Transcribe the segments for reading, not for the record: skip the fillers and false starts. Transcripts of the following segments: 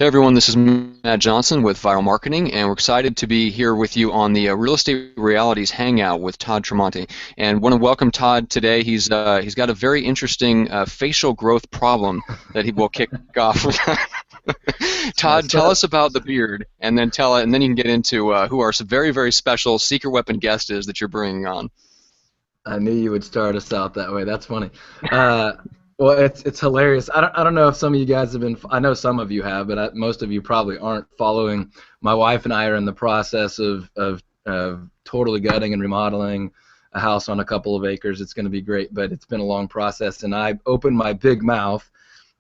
Hey everyone, this is Matt Johnson with Viral Marketing, and we're excited to be here with you on the Real Estate Realities Hangout with Todd Tremonti. And want to welcome Todd today. He's got a very interesting facial growth problem that he will kick off with. Todd, Messed tell up. us about the beard, and then you can get into who our very very special secret weapon guest is that you're bringing on. I knew you would start us out that way. That's funny. Uh, well, it's hilarious. I don't know if some of you guys have been. I know some of you have, but most of you probably aren't following. My wife and I are in the process of totally gutting and remodeling a house on a couple of acres. It's going to be great, but it's been a long process, and I opened my big mouth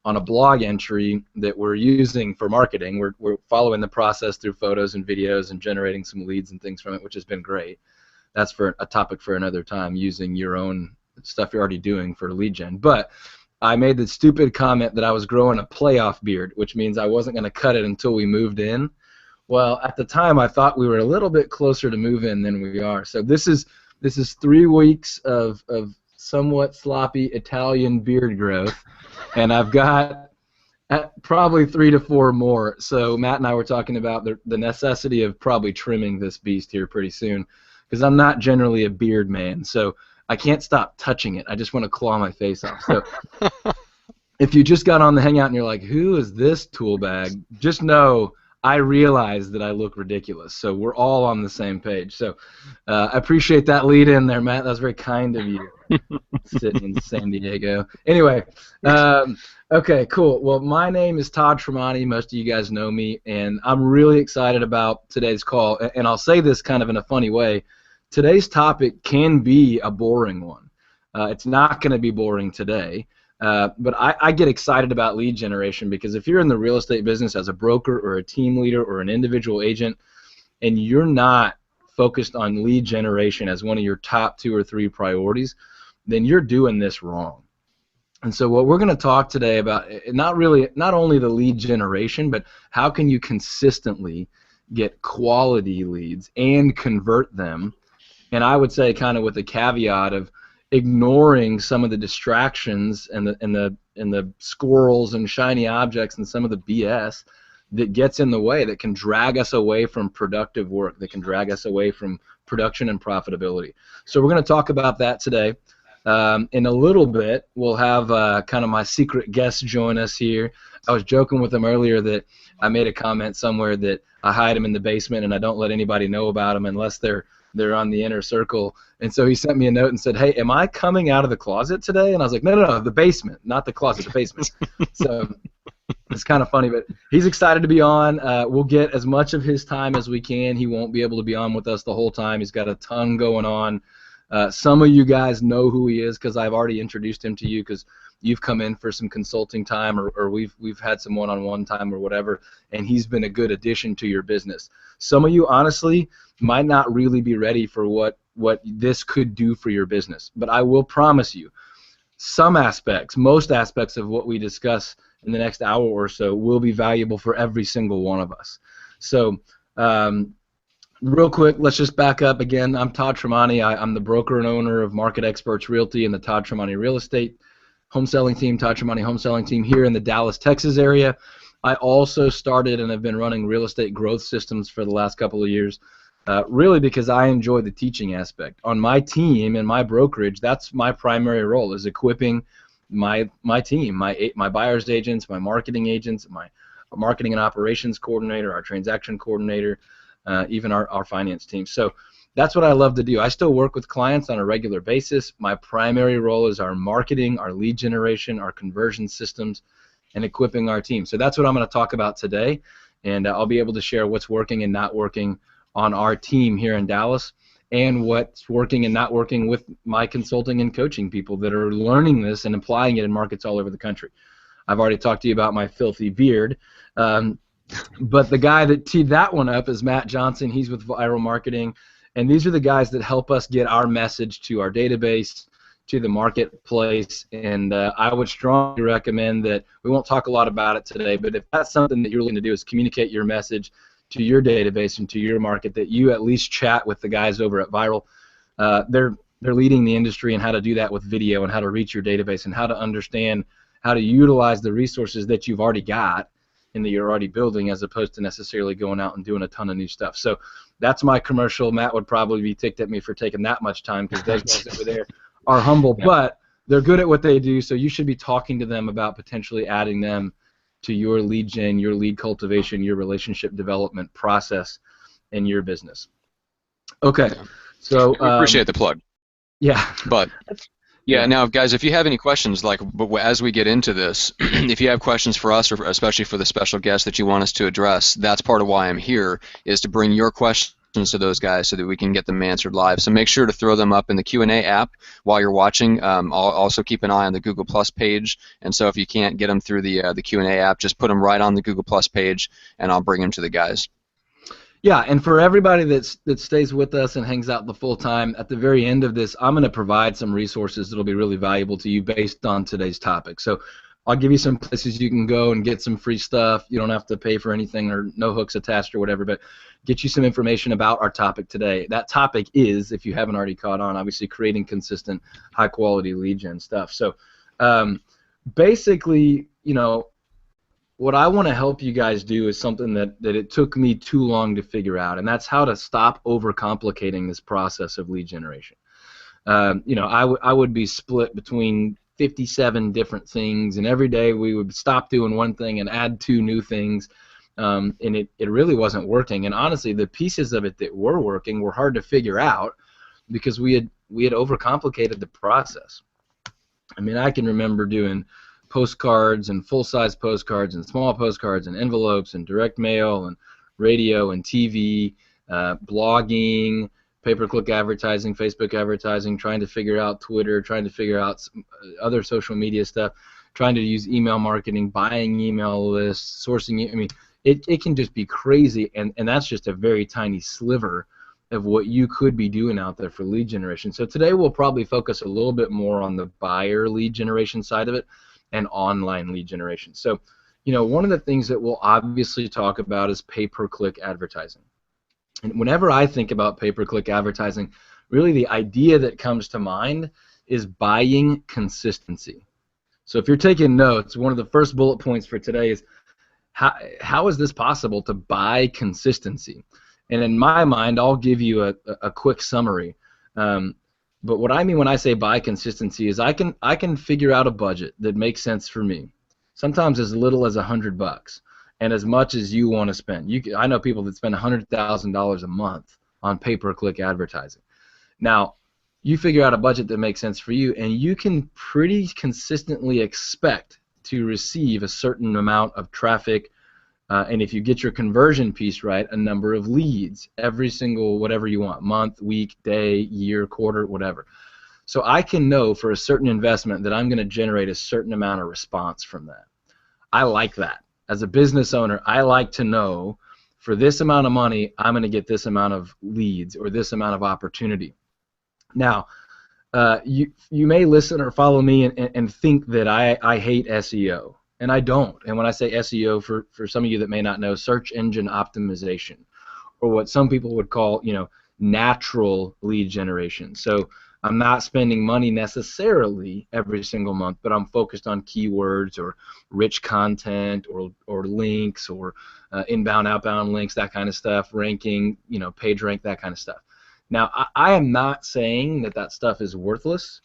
on a blog entry that we're using for marketing. We're following the process through photos and videos and generating some leads and things from it, which has been great. That's for a topic for another time, using your own stuff you're already doing for lead gen. But I made the stupid comment that I was growing a playoff beard, which means I wasn't going to cut it until we moved in. Well, at the time, I thought we were a little bit closer to move in than we are. So this is 3 weeks of somewhat sloppy Italian beard growth, and I've got probably 3 to 4 more. So Matt and I were talking about the necessity of probably trimming this beast here pretty soon, because I'm not generally a beard man, so I can't stop touching it. I just want to claw my face off. So if you just got on the Hangout and you're like, who is this tool bag? Just know I realize that I look ridiculous. So we're all on the same page. So I appreciate that lead in there, Matt. That was very kind of you, sitting in San Diego. Anyway, okay, cool. Well, my name is Todd Tremonti. Most of you guys know me, and I'm really excited about today's call. And I'll say this kind of in a funny way. Today's topic can be a boring one. It's not going to be boring today. But I get excited about lead generation, because if you're in the real estate business as a broker or a team leader or an individual agent, and you're not focused on lead generation as one of your top 2 or 3 priorities, then you're doing this wrong. And so what we're going to talk today about, not only the lead generation, but how can you consistently get quality leads and convert them. And I would say, kind of with the caveat of ignoring some of the distractions and the squirrels and shiny objects and some of the BS that gets in the way, that can drag us away from productive work, that can drag us away from production and profitability. So we're going to talk about that today. In a little bit, we'll have kind of my secret guest join us here. I was joking with him earlier that I made a comment somewhere that I hide him in the basement and I don't let anybody know about him unless they're on the inner circle. And so he sent me a note and said, hey, am I coming out of the closet today? And I was like, no, the basement, not the closet, the basement. So it's kind of funny, but he's excited to be on. We'll get as much of his time as we can. He won't be able to be on with us the whole time. He's got a ton going on. Some of you guys know who he is because I've already introduced him to you, because you've come in for some consulting time, or we've had some one-on-one time or whatever, and he's been a good addition to your business. Some of you, honestly, might not really be ready for what this could do for your business, but I will promise you, some aspects, most aspects of what we discuss in the next hour or so will be valuable for every single one of us. So real quick, let's just back up again. I'm Todd Tremonti. I'm the broker and owner of Market Experts Realty and the Todd Tremonti Real Estate Home Selling Team, Todd Tremonti Home Selling Team here in the Dallas, Texas area. I also started and have been running real estate growth systems for the last couple of years, really because I enjoy the teaching aspect. On my team and my brokerage, that's my primary role, is equipping my team, my buyer's agents, my marketing agents, my marketing and operations coordinator, our transaction coordinator, even our finance team. So that's what I love to do. I still work with clients on a regular basis. My primary role is our marketing, our lead generation, our conversion systems, and equipping our team. So that's what I'm going to talk about today, and I'll be able to share what's working and not working on our team here in Dallas, and what's working and not working with my consulting and coaching people that are learning this and applying it in markets all over the country. I've already talked to you about my filthy beard. But the guy that teed that one up is Matt Johnson. He's with Viral Marketing, and these are the guys that help us get our message to our database, to the marketplace, and I would strongly recommend that. We won't talk a lot about it today, but if that's something that you're looking to do, is communicate your message to your database and to your market, that you at least chat with the guys over at Viral. They're leading the industry in how to do that with video, and how to reach your database, and how to understand how to utilize the resources that you've already got and that you're already building, as opposed to necessarily going out and doing a ton of new stuff. So that's my commercial. Matt would probably be ticked at me for taking that much time, because those guys over there are humble, but they're good at what they do, so you should be talking to them about potentially adding them to your lead gen, your lead cultivation, your relationship development process in your business. Okay, so we appreciate the plug. Yeah. But yeah, now guys, if you have any questions, like as we get into this, if you have questions for us, or especially for the special guest that you want us to address, that's part of why I'm here, is to bring your questions to those guys so that we can get them answered live. So make sure to throw them up in the Q&A app while you're watching. I'll also keep an eye on the Google Plus page, and so if you can't get them through the Q&A app, just put them right on the Google Plus page, and I'll bring them to the guys. Yeah, and for everybody that stays with us and hangs out the full time, at the very end of this, I'm going to provide some resources that will be really valuable to you based on today's topic. So I'll give you some places you can go and get some free stuff. You don't have to pay for anything, or no hooks attached or whatever, but get you some information about our topic today. That topic is, if you haven't already caught on, obviously creating consistent, high-quality lead gen stuff. So basically, you know, what I want to help you guys do is something that it took me too long to figure out, and that's how to stop overcomplicating this process of lead generation. You know, I would be split between 57 different things, and every day we would stop doing one thing and add 2 new things, and it really wasn't working. And honestly, the pieces of it that were working were hard to figure out because we had overcomplicated the process. I mean, I can remember doing postcards and full-size postcards and small postcards and envelopes and direct mail and radio and TV, blogging, pay-per-click advertising, Facebook advertising, trying to figure out Twitter, trying to figure out some other social media stuff, trying to use email marketing, buying email lists, sourcing. I mean, it can just be crazy, and that's just a very tiny sliver of what you could be doing out there for lead generation. So today we'll probably focus a little bit more on the buyer lead generation side of it and online lead generation. So, you know, one of the things that we'll obviously talk about is pay-per-click advertising. And whenever I think about pay-per-click advertising, really the idea that comes to mind is buying consistency. So if you're taking notes, one of the first bullet points for today is how is this possible to buy consistency? And in my mind, I'll give you a quick summary. But what I mean when I say buy consistency is I can figure out a budget that makes sense for me. Sometimes as little as $100, and as much as you want to spend. I know people that spend $100,000 a month on pay-per-click advertising. Now, you figure out a budget that makes sense for you, and you can pretty consistently expect to receive a certain amount of traffic, and if you get your conversion piece right, a number of leads every single whatever you want, month, week, day, year, quarter, whatever. So I can know for a certain investment that I'm going to generate a certain amount of response from that. I like that. As a business owner, I like to know for this amount of money, I'm going to get this amount of leads or this amount of opportunity. Now, you may listen or follow me and think that I hate SEO. And I don't. And when I say SEO, for some of you that may not know, search engine optimization, or what some people would call, you know, natural lead generation. So I'm not spending money necessarily every single month, but I'm focused on keywords or rich content or links or inbound, outbound links, that kind of stuff, ranking, you know, page rank, that kind of stuff. Now, I am not saying that stuff is worthless,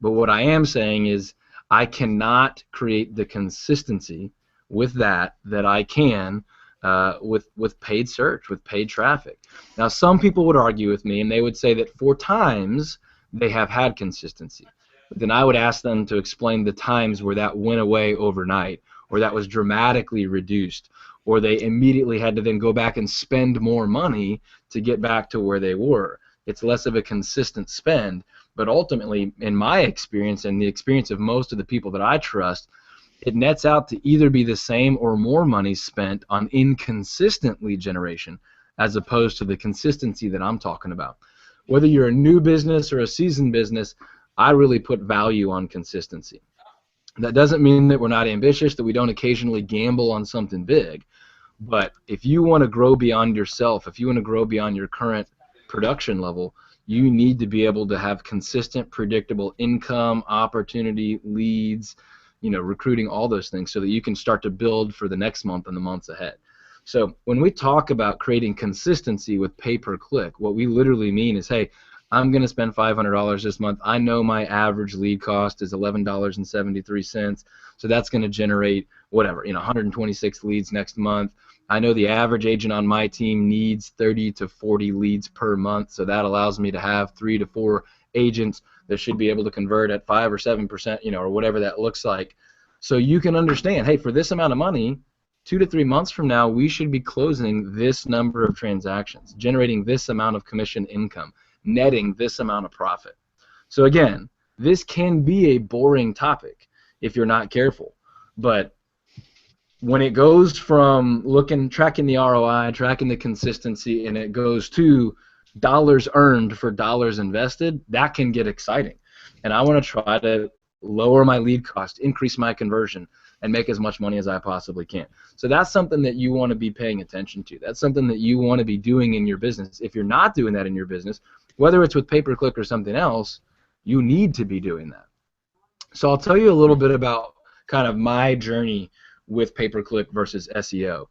but what I am saying is I cannot create the consistency with that I can with paid search, with paid traffic. Now, some people would argue with me, and they would say that 4 times they have had consistency. But then I would ask them to explain the times where that went away overnight, or that was dramatically reduced, or they immediately had to then go back and spend more money to get back to where they were. It's less of a consistent spend. But ultimately, in my experience and the experience of most of the people that I trust, it nets out to either be the same or more money spent on inconsistent lead generation as opposed to the consistency that I'm talking about. Whether you're a new business or a seasoned business, I really put value on consistency. That doesn't mean that we're not ambitious, that we don't occasionally gamble on something big. But if you want to grow beyond yourself, if you want to grow beyond your current production level, you need to be able to have consistent, predictable income, opportunity, leads, recruiting, all those things, so that you can start to build for the next month and the months ahead. So when we talk about creating consistency with pay-per-click, what we literally mean is, hey, I'm going to spend $500 this month. I know my average lead cost is $11.73, so that's going to generate whatever, 126 leads next month. I know the average agent on my team needs 30 to 40 leads per month, so that allows me to have 3 to 4 agents that should be able to convert at 5 or 7%, or whatever that looks like. So you can understand, hey, for this amount of money, 2 to 3 months from now, we should be closing this number of transactions, generating this amount of commission income, netting this amount of profit. So again, this can be a boring topic if you're not careful, but when it goes from tracking the ROI, tracking the consistency, and it goes to dollars earned for dollars invested, that can get exciting. And I want to try to lower my lead cost, increase my conversion, and make as much money as I possibly can. So that's something that you want to be paying attention to. That's something that you want to be doing in your business. If you're not doing that in your business, whether it's with pay-per-click or something else, you need to be doing that. So I'll tell you a little bit about kind of my journey with pay-per-click versus SEO.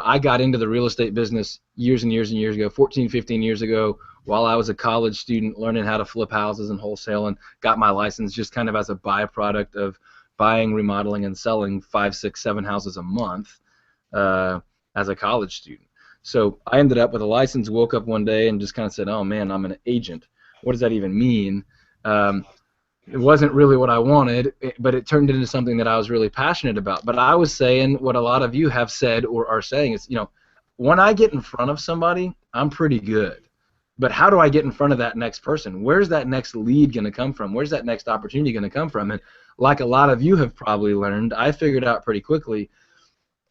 I got into the real estate business years and years and years ago, 14, 15 years ago, while I was a college student learning how to flip houses and wholesale, and got my license just kind of as a byproduct of buying, remodeling, and selling 5, 6, 7 houses a month as a college student. So I ended up with a license, woke up one day and just kind of said, oh man, I'm an agent. What does that even mean? It wasn't really what I wanted, but it turned into something that I was really passionate about. But I was saying what a lot of you have said or are saying is, when I get in front of somebody, I'm pretty good. But how do I get in front of that next person? Where's that next lead going to come from? Where's that next opportunity going to come from? And like a lot of you have probably learned, I figured out pretty quickly,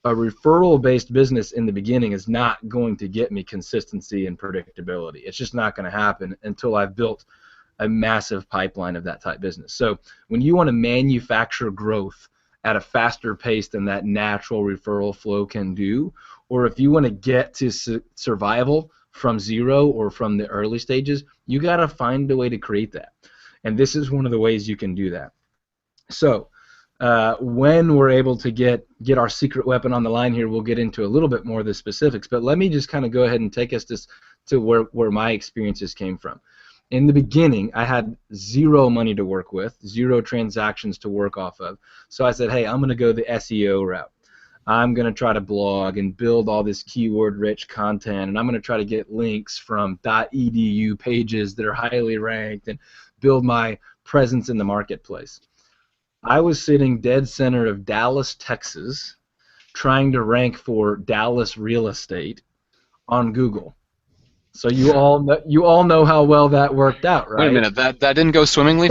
a referral-based business in the beginning is not going to get me consistency and predictability. It's just not going to happen until I've built a massive pipeline of that type business. So when you want to manufacture growth at a faster pace than that natural referral flow can do, or if you want to get to survival from zero or from the early stages, you got to find a way to create that. And this is one of the ways you can do that. So when we're able to get our secret weapon on the line here, we'll get into a little bit more of the specifics. But let me just kind of go ahead and take us to where my experiences came from. In the beginning, I had zero money to work with, zero transactions to work off of. So I said, hey, I'm going to go the SEO route. I'm going to try to blog and build all this keyword-rich content, and I'm going to try to get links from .edu pages that are highly ranked and build my presence in the marketplace. I was sitting dead center of Dallas, Texas, trying to rank for Dallas real estate on Google. So you all know how well that worked out, right? Wait a minute, that didn't go swimmingly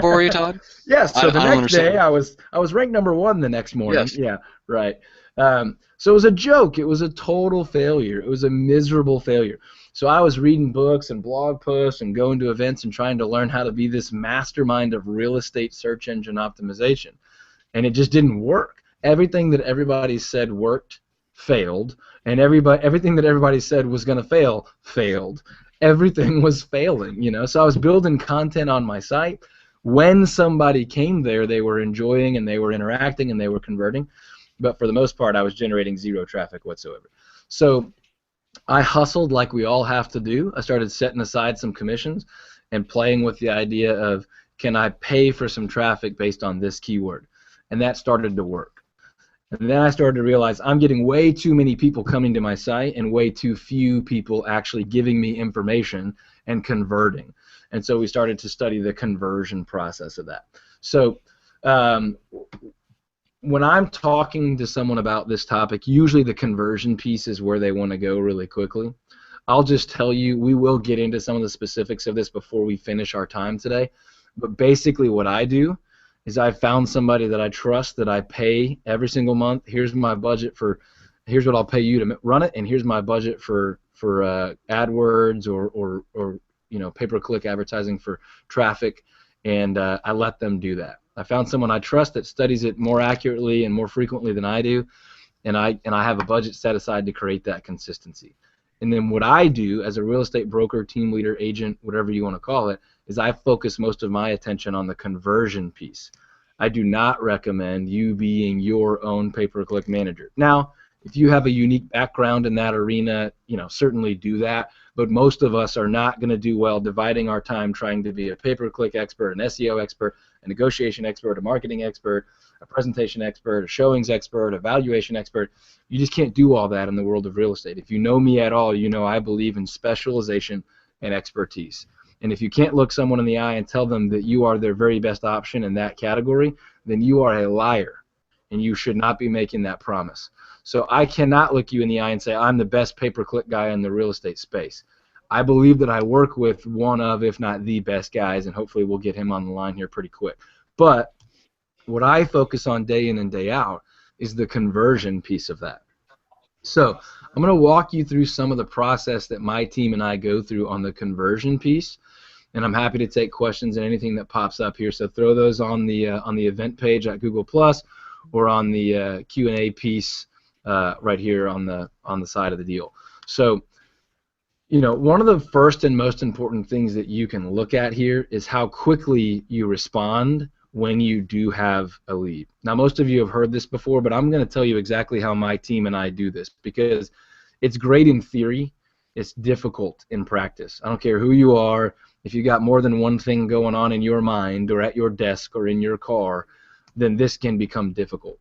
for you, Todd? Yes. So the next day, I was ranked number 1 the next morning. Yes. Yeah, right. So it was a joke. It was a total failure. It was a miserable failure. So I was reading books and blog posts and going to events and trying to learn how to be this mastermind of real estate search engine optimization, and it just didn't work. Everything that everybody said worked failed, and everything that everybody said was going to fail failed. Everything was failing, So I was building content on my site. When somebody came there, they were enjoying and they were interacting and they were converting, but for the most part, I was generating zero traffic whatsoever. So I hustled like we all have to do. I started setting aside some commissions and playing with the idea of, can I pay for some traffic based on this keyword? And that started to work. And then I started to realize I'm getting way too many people coming to my site and way too few people actually giving me information and converting. And so we started to study the conversion process of that. So when I'm talking to someone about this topic, usually the conversion piece is where they want to go really quickly. I'll just tell you, we will get into some of the specifics of this before we finish our time today. But basically what I do is I found somebody that I trust, that I pay every single month. Here's my budget here's what I'll pay you to run it, and here's my budget for AdWords or pay-per-click advertising for traffic, and I let them do that. I found someone I trust that studies it more accurately and more frequently than I do, and I have a budget set aside to create that consistency. And then what I do as a real estate broker, team leader, agent, whatever you want to call it, is I focus most of my attention on the conversion piece. I do not recommend you being your own pay-per-click manager. Now, if you have a unique background in that arena, certainly do that. But most of us are not going to do well dividing our time trying to be a pay-per-click expert, an SEO expert, a negotiation expert, a marketing expert, a presentation expert, a showings expert, a valuation expert. You just can't do all that in the world of real estate. If you know me at all, you know I believe in specialization and expertise. And if you can't look someone in the eye and tell them that you are their very best option in that category, then you are a liar, and you should not be making that promise. So I cannot look you in the eye and say I'm the best pay-per-click guy in the real estate space. I believe that I work with one of, if not the best guys, and hopefully we'll get him on the line here pretty quick. But what I focus on day in and day out is the conversion piece of that. So I'm going to walk you through some of the process that my team and I go through on the conversion piece, and I'm happy to take questions and anything that pops up here. So throw those on the event page at Google Plus, or on the Q&A piece right here on the side of the deal. So, one of the first and most important things that you can look at here is how quickly you respond when you do have a lead. Now, most of you have heard this before, but I'm going to tell you exactly how my team and I do this, because it's great in theory. It's difficult in practice. I don't care who you are. If you got more than one thing going on in your mind or at your desk or in your car, then this can become difficult.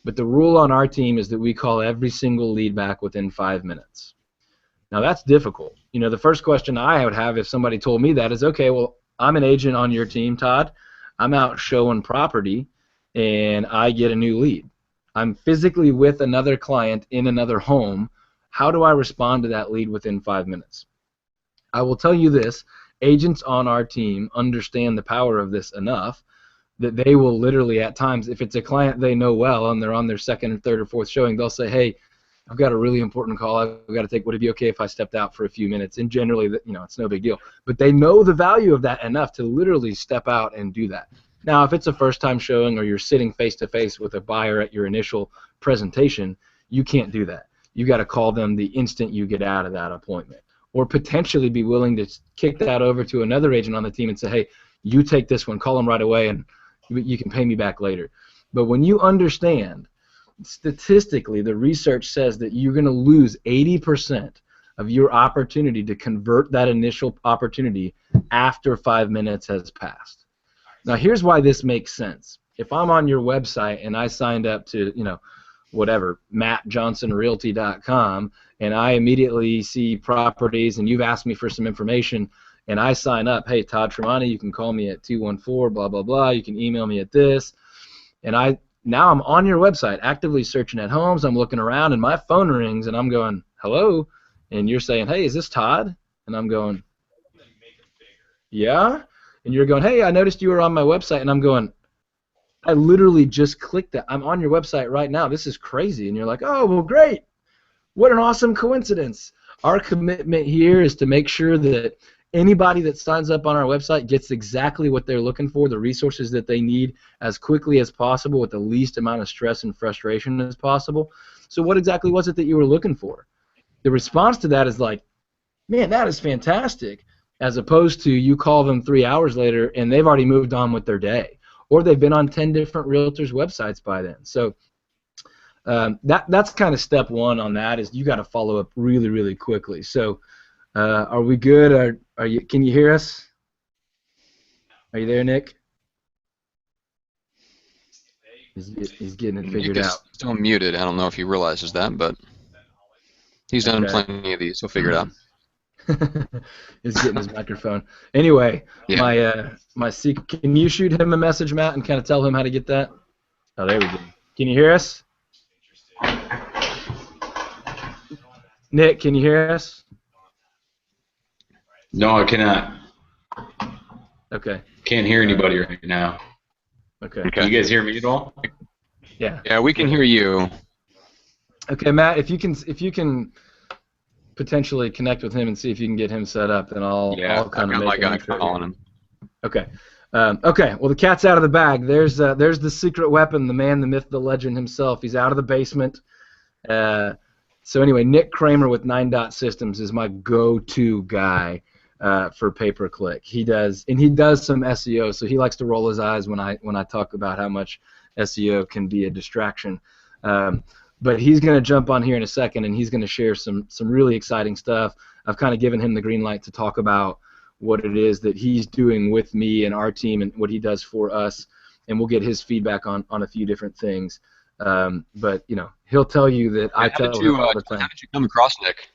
But the rule on our team is that we call every single lead back within 5 minutes. Now, that's difficult. The first question I would have if somebody told me that is, okay, well, I'm an agent on your team, Todd. I'm out showing property, and I get a new lead. I'm physically with another client in another home. How do I respond to that lead within 5 minutes? I will tell you this. Agents on our team understand the power of this enough that they will literally, at times, if it's a client they know well and they're on their second or third or fourth showing, they'll say, hey, I've got a really important call I've got to take. Would it be okay if I stepped out for a few minutes? And generally, it's no big deal. But they know the value of that enough to literally step out and do that. Now, if it's a first-time showing or you're sitting face-to-face with a buyer at your initial presentation, you can't do that. You got to call them the instant you get out of that appointment, or potentially be willing to kick that over to another agent on the team and say, hey, you take this one, call them right away, and you can pay me back later. But when you understand, statistically, the research says that you're going to lose 80% of your opportunity to convert that initial opportunity after 5 minutes has passed. Now, here's why this makes sense. If I'm on your website and I signed up to, whatever, mattjohnsonrealty.com, and I immediately see properties and you've asked me for some information, and I sign up, hey, Todd Tremonti, you can call me at 214, blah, blah, blah, you can email me at this, and now I'm on your website actively searching at homes, I'm looking around, and my phone rings, and I'm going, hello, and you're saying, hey, is this Todd? And I'm going, yeah? And you're going, hey, I noticed you were on my website, and I'm going, I literally just clicked that. I'm on your website right now. This is crazy. And you're like, oh, well, great. What an awesome coincidence. Our commitment here is to make sure that anybody that signs up on our website gets exactly what they're looking for, the resources that they need as quickly as possible with the least amount of stress and frustration as possible. So what exactly was it that you were looking for? The response to that is like, man, that is fantastic, as opposed to you call them 3 hours later and they've already moved on with their day, or they've been on 10 different realtors' websites by then. So that's kind of step one on that, is you got to follow up really, really quickly. So are we good? Are you? Can you hear us? Are you there, Nick? He's getting it figured out. Still muted. I don't know if he realizes that, but he's done plenty of these. He'll figure it out. He's getting his microphone. Anyway, yeah. my secret. Can you shoot him a message, Matt, and kind of tell him how to get that? Oh, there we go. Can you hear us? Nick, can you hear us? No, I cannot. Okay. Can't hear anybody right now. Okay. Can you guys hear me at all? Yeah. Yeah, we can hear you. Okay, Matt, if you can potentially connect with him and see if you can get him set up, then I'll kind of make my guy calling him. Okay. Okay. Well, the cat's out of the bag. There's the secret weapon, the man, the myth, the legend himself. He's out of the basement. So anyway, Nick Kramer with 9 Dot Systems is my go-to guy. for pay-per-click. He does some SEO, so he likes to roll his eyes when I talk about how much SEO can be a distraction. But he's going to jump on here in a second, and he's going to share some really exciting stuff. I've kind of given him the green light to talk about what it is that he's doing with me and our team and what he does for us, and we'll get his feedback on a few different things. But he'll tell you that I tell him all the time. How did you come across Nick?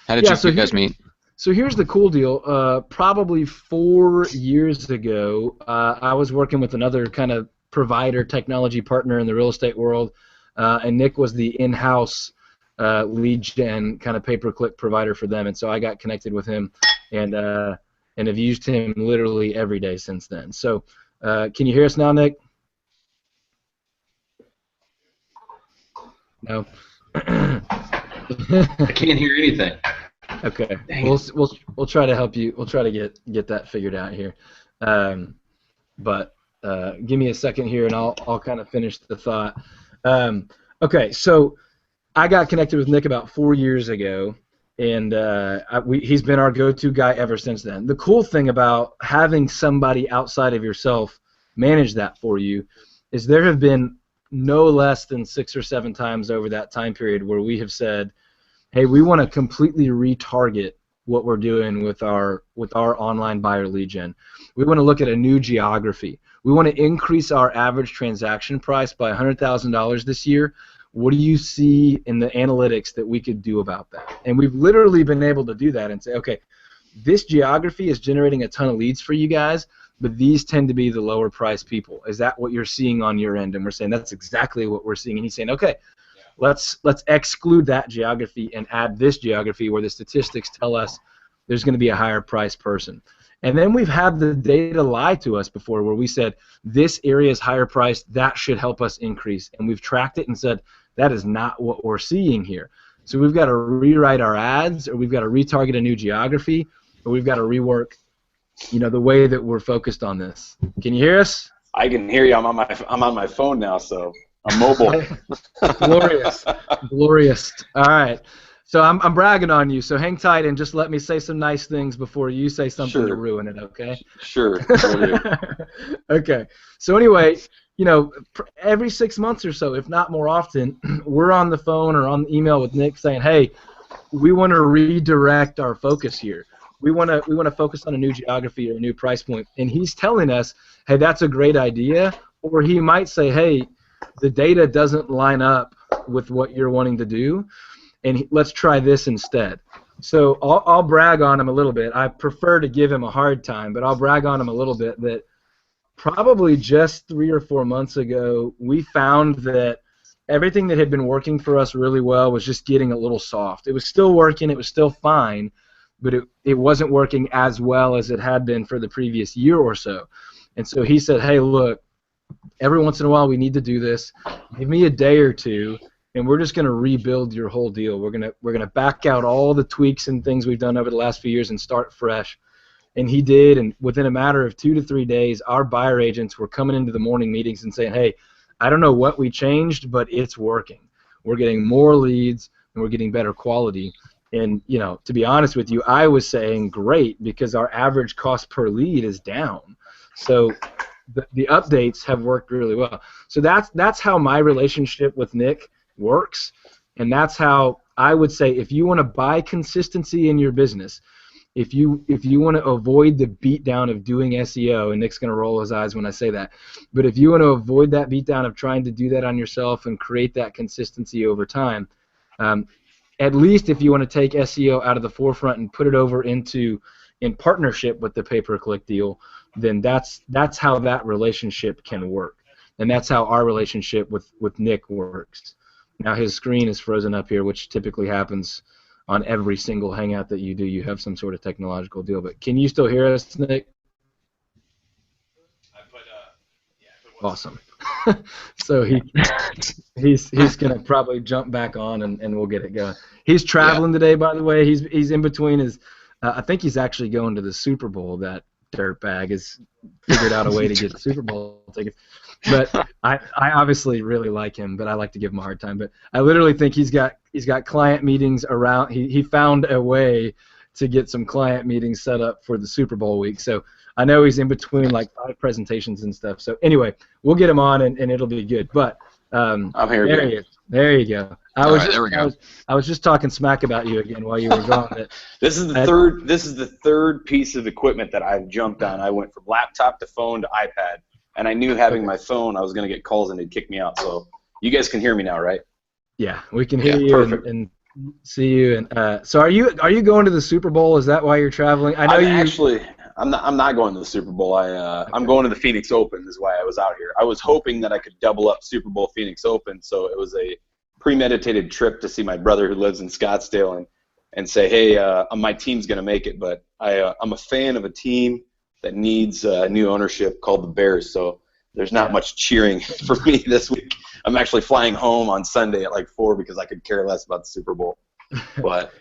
How did you guys meet? So here's the cool deal. Probably 4 years ago, I was working with another kind of provider, technology partner in the real estate world, and Nick was the in-house lead gen kind of pay-per-click provider for them, and so I got connected with him and have used him literally every day since then. So can you hear us now, Nick? No. I can't hear anything. Okay. We'll try to help you. We'll try to get that figured out here. But give me a second here, and I'll kind of finish the thought. Okay. So I got connected with Nick about 4 years ago, and he's been our go-to guy ever since then. The cool thing about having somebody outside of yourself manage that for you is there have been no less than 6 or 7 times over that time period where we have said, hey, we want to completely retarget what we're doing with our online buyer lead gen. We want to look at a new geography. We want to increase our average transaction price by $100,000 this year. What do you see in the analytics that we could do about that? And we've literally been able to do that and say, okay, this geography is generating a ton of leads for you guys, but these tend to be the lower price people. Is that what you're seeing on your end? And we're saying that's exactly what we're seeing. And he's saying, okay, let's exclude that geography and add this geography where the statistics tell us there's going to be a higher price person. And then we've had the data lie to us before where we said this area is higher priced, that should help us increase. And we've tracked it and said that is not what we're seeing here. So we've got to rewrite our ads, or we've got to retarget a new geography, or we've got to rework the way that we're focused on this. Can you hear us? I can hear you. I'm on my phone now, so I'm mobile. Glorious. All right. So I'm bragging on you. So hang tight and just let me say some nice things before you say something to ruin it. Okay. Sure. Okay. So anyway, every 6 months or so, if not more often, we're on the phone or on email with Nick saying, hey, we want to redirect our focus here. We want to focus on a new geography or a new price point. And he's telling us, hey, that's a great idea. Or he might say, hey, the data doesn't line up with what you're wanting to do, and let's try this instead. So I'll brag on him a little bit. I prefer to give him a hard time, but I'll brag on him a little bit that probably just 3 or 4 months ago, we found that everything that had been working for us really well was just getting a little soft. It was still working. It was still fine, but it wasn't working as well as it had been for the previous year or so. And so he said, hey, look, every once in a while we need to do this. Give me a day or two, and we're just going to rebuild your whole deal. We're gonna back out all the tweaks and things we've done over the last few years and start fresh. And he did, and within a matter of 2 to 3 days, our buyer agents were coming into the morning meetings and saying, hey, I don't know what we changed, but it's working. We're getting more leads, and we're getting better quality. And, to be honest with you, I was saying great because our average cost per lead is down. So the updates have worked really well. So that's how my relationship with Nick works, and that's how I would say if you want to buy consistency in your business, if you want to avoid the beatdown of doing SEO, and Nick's going to roll his eyes when I say that, but if you want to avoid that beatdown of trying to do that on yourself and create that consistency over time, at least if you want to take SEO out of the forefront and put it over in partnership with the pay-per-click deal, then that's how that relationship can work, and that's how our relationship with Nick works. Now his screen is frozen up here, which typically happens on every single hangout that you do. You have some sort of technological deal, but can you still hear us, Nick? Awesome. So he's gonna probably jump back on and we'll get it going. He's traveling today, by the way. He's in between his. I think he's actually going to the Super Bowl. That dirtbag has figured out a way to get Super Bowl tickets. But I obviously really like him, but I like to give him a hard time. But I literally think he's got client meetings around. He found a way to get some client meetings set up for the Super Bowl week. So I know he's in between like 5 presentations and stuff. So anyway, we'll get him on and it'll be good. But I'm here. there you go. I was just talking smack about you again while you were gone. This is the third. This is the third piece of equipment that I've jumped on. I went from laptop to phone to iPad, and I knew having my phone, I was going to get calls and they'd kick me out. So you guys can hear me now, right? Yeah, we can hear you and see you. And so are you going to the Super Bowl? Is that why you're traveling? I know I'm not going to the Super Bowl. I'm going to the Phoenix Open is why I was out here. I was hoping that I could double up Super Bowl Phoenix Open, so it was a premeditated trip to see my brother who lives in Scottsdale and say, hey, my team's going to make it, but I'm a fan of a team that needs new ownership called the Bears, so there's not much cheering for me this week. I'm actually flying home on Sunday at like 4 because I could care less about the Super Bowl. But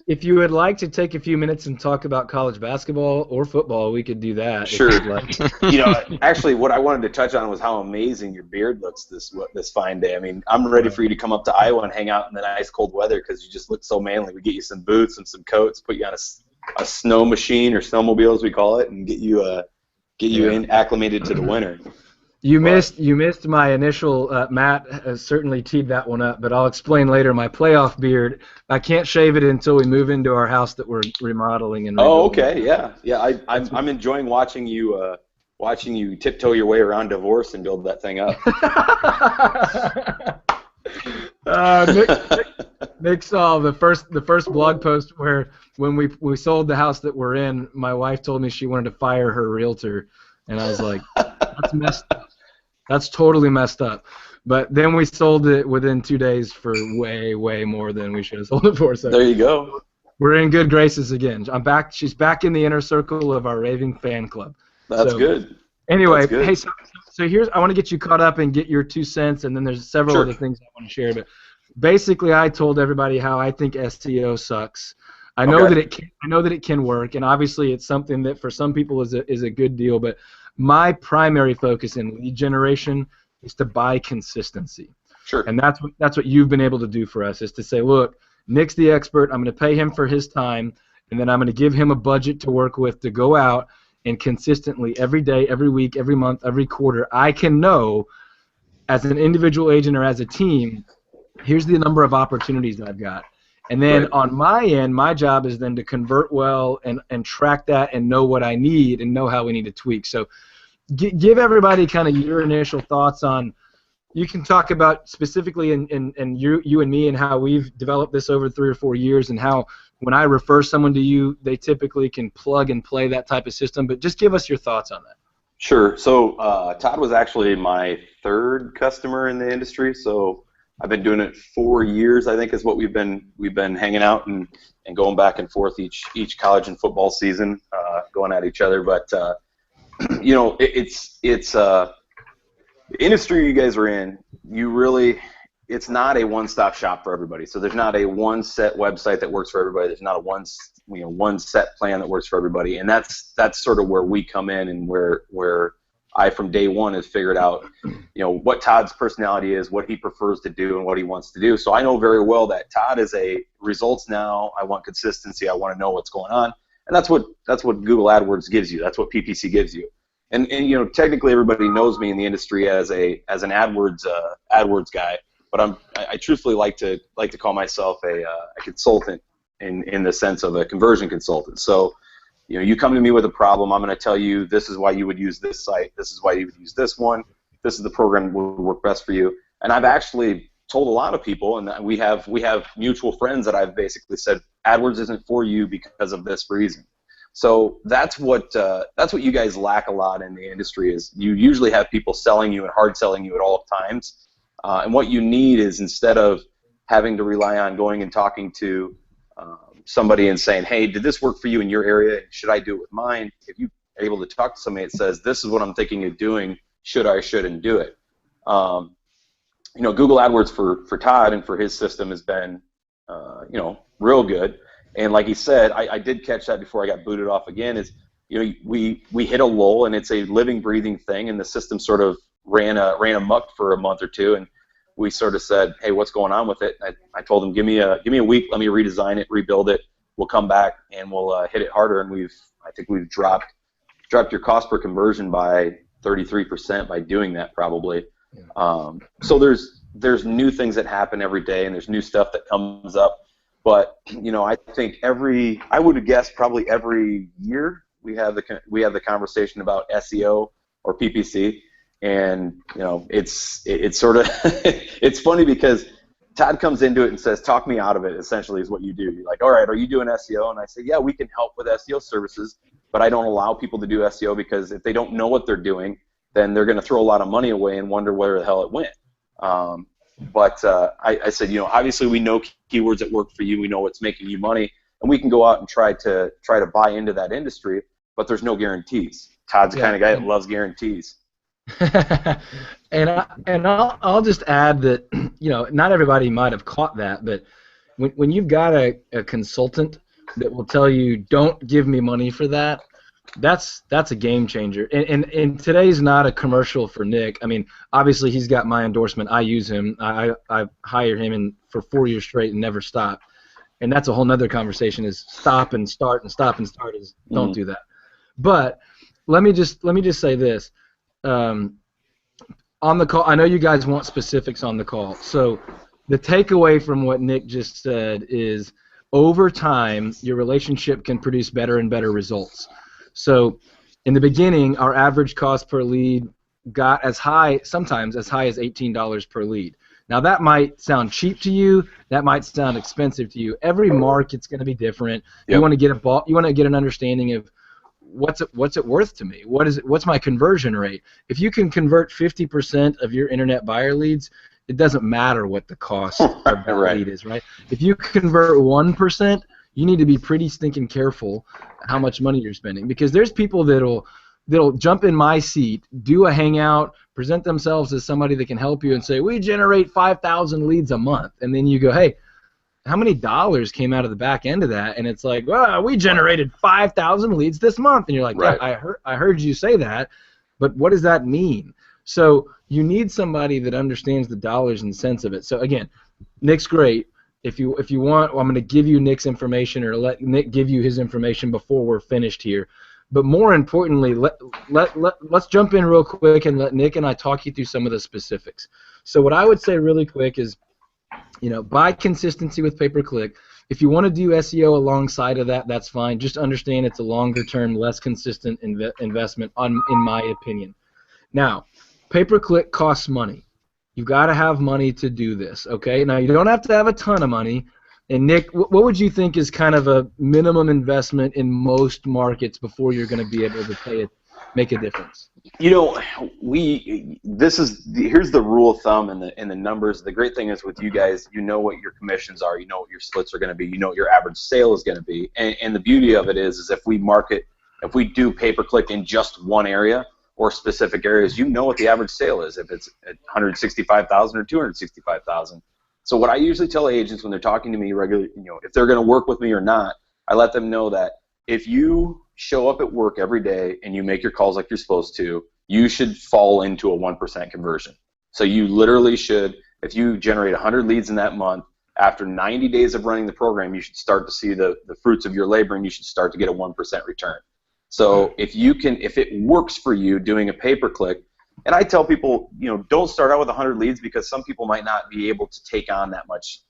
if you would like to take a few minutes and talk about college basketball or football, we could do that. Sure. Actually, what I wanted to touch on was how amazing your beard looks this fine day. I mean, I'm ready for you to come up to Iowa and hang out in the nice cold weather because you just look so manly. We get you some boots and some coats, put you on a snow machine or snowmobile as we call it, and get you acclimated to the winter. You missed my initial. Matt has certainly teed that one up, but I'll explain later. My playoff beard. I can't shave it until we move into our house that we're remodeling and. Oh, okay, yeah. I'm enjoying watching you tiptoe your way around divorce and build that thing up. Nick saw the first blog post where when we sold the house that we're in, my wife told me she wanted to fire her realtor, and I was like, that's messed up. That's totally messed up. But then we sold it within 2 days for way, way more than we should have sold it for. So there you go. We're in good graces again. I'm back. She's back in the inner circle of our raving fan club. That's good. Anyway, That's good. Hey, so here's I want to get you caught up and get your 2 cents, and then there's several other things I want to share. But basically, I told everybody how I think SEO sucks. I know that it can work, and obviously it's something that for some people is a good deal. But my primary focus in lead generation is to buy consistency. Sure. And that's what you've been able to do for us, is to say, look, Nick's the expert. I'm going to pay him for his time, and then I'm going to give him a budget to work with to go out and consistently every day, every week, every month, every quarter, I can know as an individual agent or as a team, here's the number of opportunities I've got. And then on my end, my job is then to convert well and track that and know what I need and know how we need to tweak. So give everybody kind of your initial thoughts on, you can talk about specifically and you and me and how we've developed this over 3 or 4 years and how when I refer someone to you, they typically can plug and play that type of system. But just give us your thoughts on that. Sure. So Todd was actually my 3rd customer in the industry. So I've been doing it 4 years, I think, is what we've been hanging out and going back and forth each college and football season, going at each other. But it's the industry you guys are in. It's not a one-stop shop for everybody. So there's not a one set website that works for everybody. There's not a one set plan that works for everybody. And that's sort of where we come in and where I from day one has figured out, what Todd's personality is, what he prefers to do, and what he wants to do. So I know very well that Todd is a results now. I want consistency. I want to know what's going on, and that's what Google AdWords gives you. That's what PPC gives you. And technically everybody knows me in the industry as an AdWords guy, but I truthfully like to call myself a consultant in the sense of a conversion consultant. So. You come to me with a problem, I'm going to tell you this is why you would use this site, this is why you would use this one, this is the program that would work best for you. And I've actually told a lot of people, and we have mutual friends that I've basically said, AdWords isn't for you because of this reason. So that's what you guys lack a lot in the industry, is you usually have people selling you and hard selling you at all times. And what you need is, instead of having to rely on going and talking to somebody and saying, hey, did this work for you in your area? Should I do it with mine? If you're able to talk to somebody that says, this is what I'm thinking of doing, shouldn't do it. Google AdWords for Todd and for his system has been, real good. And like he said, I did catch that before I got booted off again, is, we hit a lull, and it's a living, breathing thing, and the system sort of ran amok for a month or two, and we sort of said, hey, what's going on with it? I told him, give me a week, let me redesign it, rebuild it. we'll come back and we'll hit it harder. And I think we've dropped your cost per conversion by 33% by doing that probably. Yeah. So there's new things that happen every day, and there's new stuff that comes up. But I think I would guess probably every year we have the conversation about SEO or PPC, and it's sort of it's funny because Todd comes into it and says, "Talk me out of it." Essentially, is what you do. You're like, "All right, are you doing SEO?" And I say, "Yeah, we can help with SEO services, but I don't allow people to do SEO because if they don't know what they're doing, then they're going to throw a lot of money away and wonder where the hell it went." But I said, obviously we know keywords that work for you. We know what's making you money, and we can go out and try to buy into that industry. But there's no guarantees. Todd's the kind of guy that loves guarantees. and I'll just add that not everybody might have caught that, but when you've got a consultant that will tell you don't give me money for that, that's a game changer. And today's not a commercial for Nick. I mean, obviously he's got my endorsement. I use him. I hired him for 4 years straight and never stopped. And that's a whole nother conversation. Is stop and start and stop and start is don't do that. But let me just say this. On the call, I know you guys want specifics on the call. So the takeaway from what Nick just said is over time your relationship can produce better and better results. So in the beginning, our average cost per lead got sometimes as high as $18 per lead. Now that might sound cheap to you. That might sound expensive to you. Every market's going to be different. Yep. You want to get an understanding of what's it worth to me? What's my conversion rate? If you can convert 50% of your internet buyer leads, it doesn't matter what the cost of that lead is, right? If you convert 1%, you need to be pretty stinking careful how much money you're spending, because there's people that'll jump in my seat, do a hangout, present themselves as somebody that can help you, and say, we generate 5,000 leads a month, and then you go, hey, how many dollars came out of the back end of that? And it's like, well, we generated 5,000 leads this month, and you're like, right. Yeah, I heard you say that, but what does that mean? So you need somebody that understands the dollars and cents of it. So again, Nick's great. If you want, I'm going to give you Nick's information, or let Nick give you his information before we're finished here. But more importantly, let's jump in real quick and let Nick and I talk you through some of the specifics. So what I would say really quick is, buy consistency with pay-per-click. If you want to do SEO alongside of that, that's fine. Just understand it's a longer-term, less consistent investment, in my opinion. Now, pay-per-click costs money. You've got to have money to do this, okay? Now, you don't have to have a ton of money. And Nick, what would you think is kind of a minimum investment in most markets before you're going to be able to make a difference? Here's the rule of thumb and the numbers. The great thing is with you guys, you know what your commissions are, you know what your splits are going to be, you know what your average sale is going to be. And the beauty of it is if we do pay-per-click in just one area or specific areas, you know what the average sale is, if it's at 165,000 or 265,000. So what I usually tell agents when they're talking to me regularly, if they're going to work with me or not, I let them know that if you show up at work every day and you make your calls like you're supposed to, you should fall into a 1% conversion. So you literally should, if you generate 100 leads in that month, after 90 days of running the program, you should start to see the fruits of your labor, and you should start to get a 1% return. So if it works for you doing a pay-per-click, and I tell people, don't start out with 100 leads, because some people might not be able to take on that much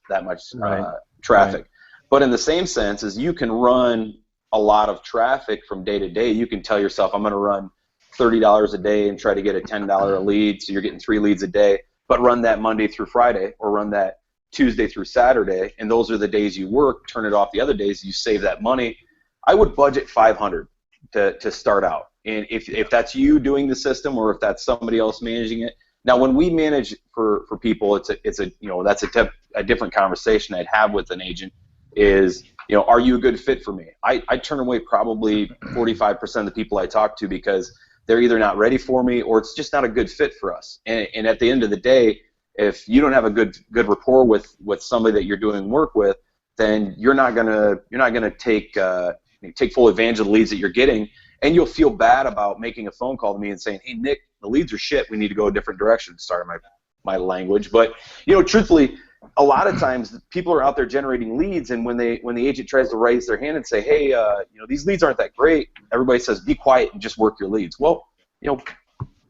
right. Traffic. Right. But in the same sense as you can run a lot of traffic from day to day, you can tell yourself, I'm going to run $30 a day and try to get a $10 a lead, so you're getting 3 leads a day, but run that Monday through Friday, or run that Tuesday through Saturday, and those are the days you work, turn it off the other days, you save that money. I would budget $500 to start out. And if that's you doing the system, or if that's somebody else managing it. Now, when we manage for people, that's a different conversation I'd have with an agent. Is are you a good fit for me? I turn away probably 45% of the people I talk to because they're either not ready for me, or it's just not a good fit for us. And at the end of the day, if you don't have a good rapport with somebody that you're doing work with, then you're not gonna take full advantage of the leads that you're getting. And you'll feel bad about making a phone call to me and saying, hey, Nick, the leads are shit. We need to go a different direction. Sorry, my language. But, truthfully, a lot of times people are out there generating leads, and when the agent tries to raise their hand and say, hey, these leads aren't that great, everybody says, be quiet and just work your leads. Well,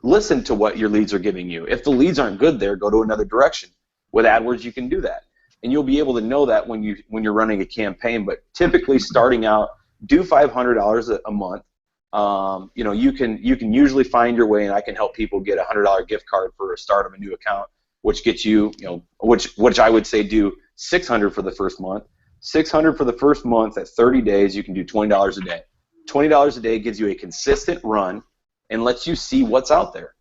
listen to what your leads are giving you. If the leads aren't good there, go to another direction. With AdWords, you can do that, and you'll be able to know that when you're running a campaign. But typically, starting out, do $500 a month. You can usually find your way, and I can help people get a $100 gift card for a start of a new account, which gets you, which I would say do $600 for the first month. $600 for the first month at 30 days, you can do $20 a day. $20 a day gives you a consistent run and lets you see what's out there.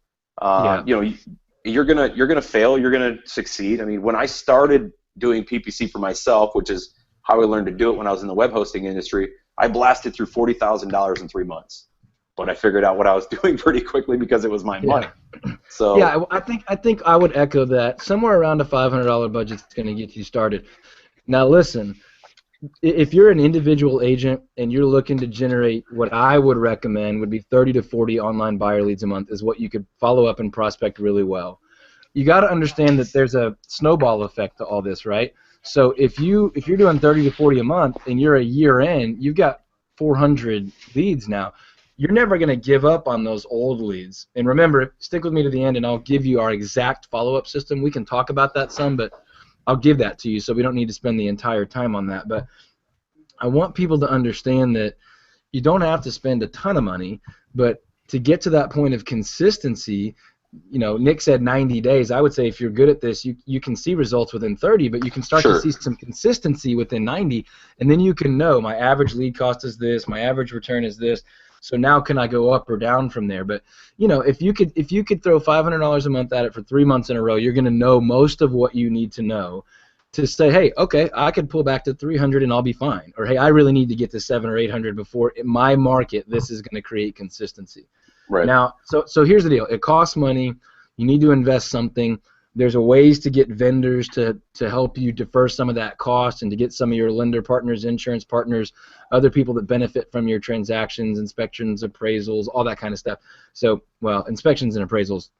You're gonna fail, you're gonna succeed. I mean, when I started doing PPC for myself, which is how I learned to do it when I was in the web hosting industry, I blasted through $40,000 in 3 months. But I figured out what I was doing pretty quickly because it was my money. So yeah, I think I would echo that. Somewhere around a $500 budget is going to get you started. Now listen, if you're an individual agent and you're looking to generate, what I would recommend would be 30 to 40 online buyer leads a month is what you could follow up and prospect really well. You got to understand that there's a snowball effect to all this, right? So if you're doing 30 to 40 a month and you're a year in, you've got 400 leads now. You're never going to give up on those old leads. And remember, stick with me to the end and I'll give you our exact follow-up system. We can talk about that some, but I'll give that to you so we don't need to spend the entire time on that. But I want people to understand that you don't have to spend a ton of money, but to get to that point of consistency, Nick said 90 days. I would say if you're good at this, you can see results within 30, but you can start to see some consistency within 90, and then you can know my average lead cost is this, my average return is this. So now can I go up or down from there? But if you could throw $500 a month at it for 3 months in a row, you're going to know most of what you need to know to say, hey, okay, I could pull back to 300 and I'll be fine. Or hey, I really need to get to 700 or 800 before in my market. This is going to create consistency. Right. Now, so here's the deal. It costs money. You need to invest something. There's a ways to get vendors to help you defer some of that cost and to get some of your lender partners, insurance partners, other people that benefit from your transactions, inspections, appraisals, all that kind of stuff. So, well, inspections and appraisals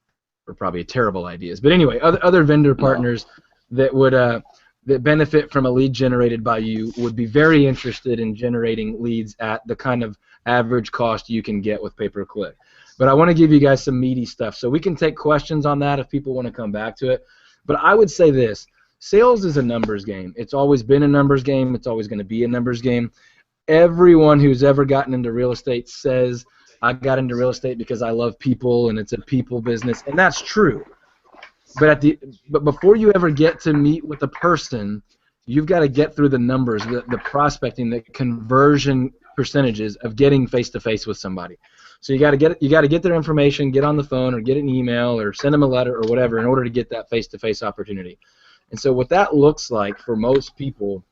are probably terrible ideas. But anyway, other vendor partners that would that benefit from a lead generated by you would be very interested in generating leads at the kind of average cost you can get with pay-per-click. But I want to give you guys some meaty stuff. So we can take questions on that if people want to come back to it. But I would say this. Sales is a numbers game. It's always been a numbers game. It's always going to be a numbers game. Everyone who's ever gotten into real estate says, I got into real estate because I love people and it's a people business. And that's true. But before you ever get to meet with a person, you've got to get through the numbers, the prospecting, the conversion percentages of getting face-to-face with somebody. So you got to get their information, get on the phone, or get an email, or send them a letter, or whatever, in order to get that face-to-face opportunity. And so what that looks like for most people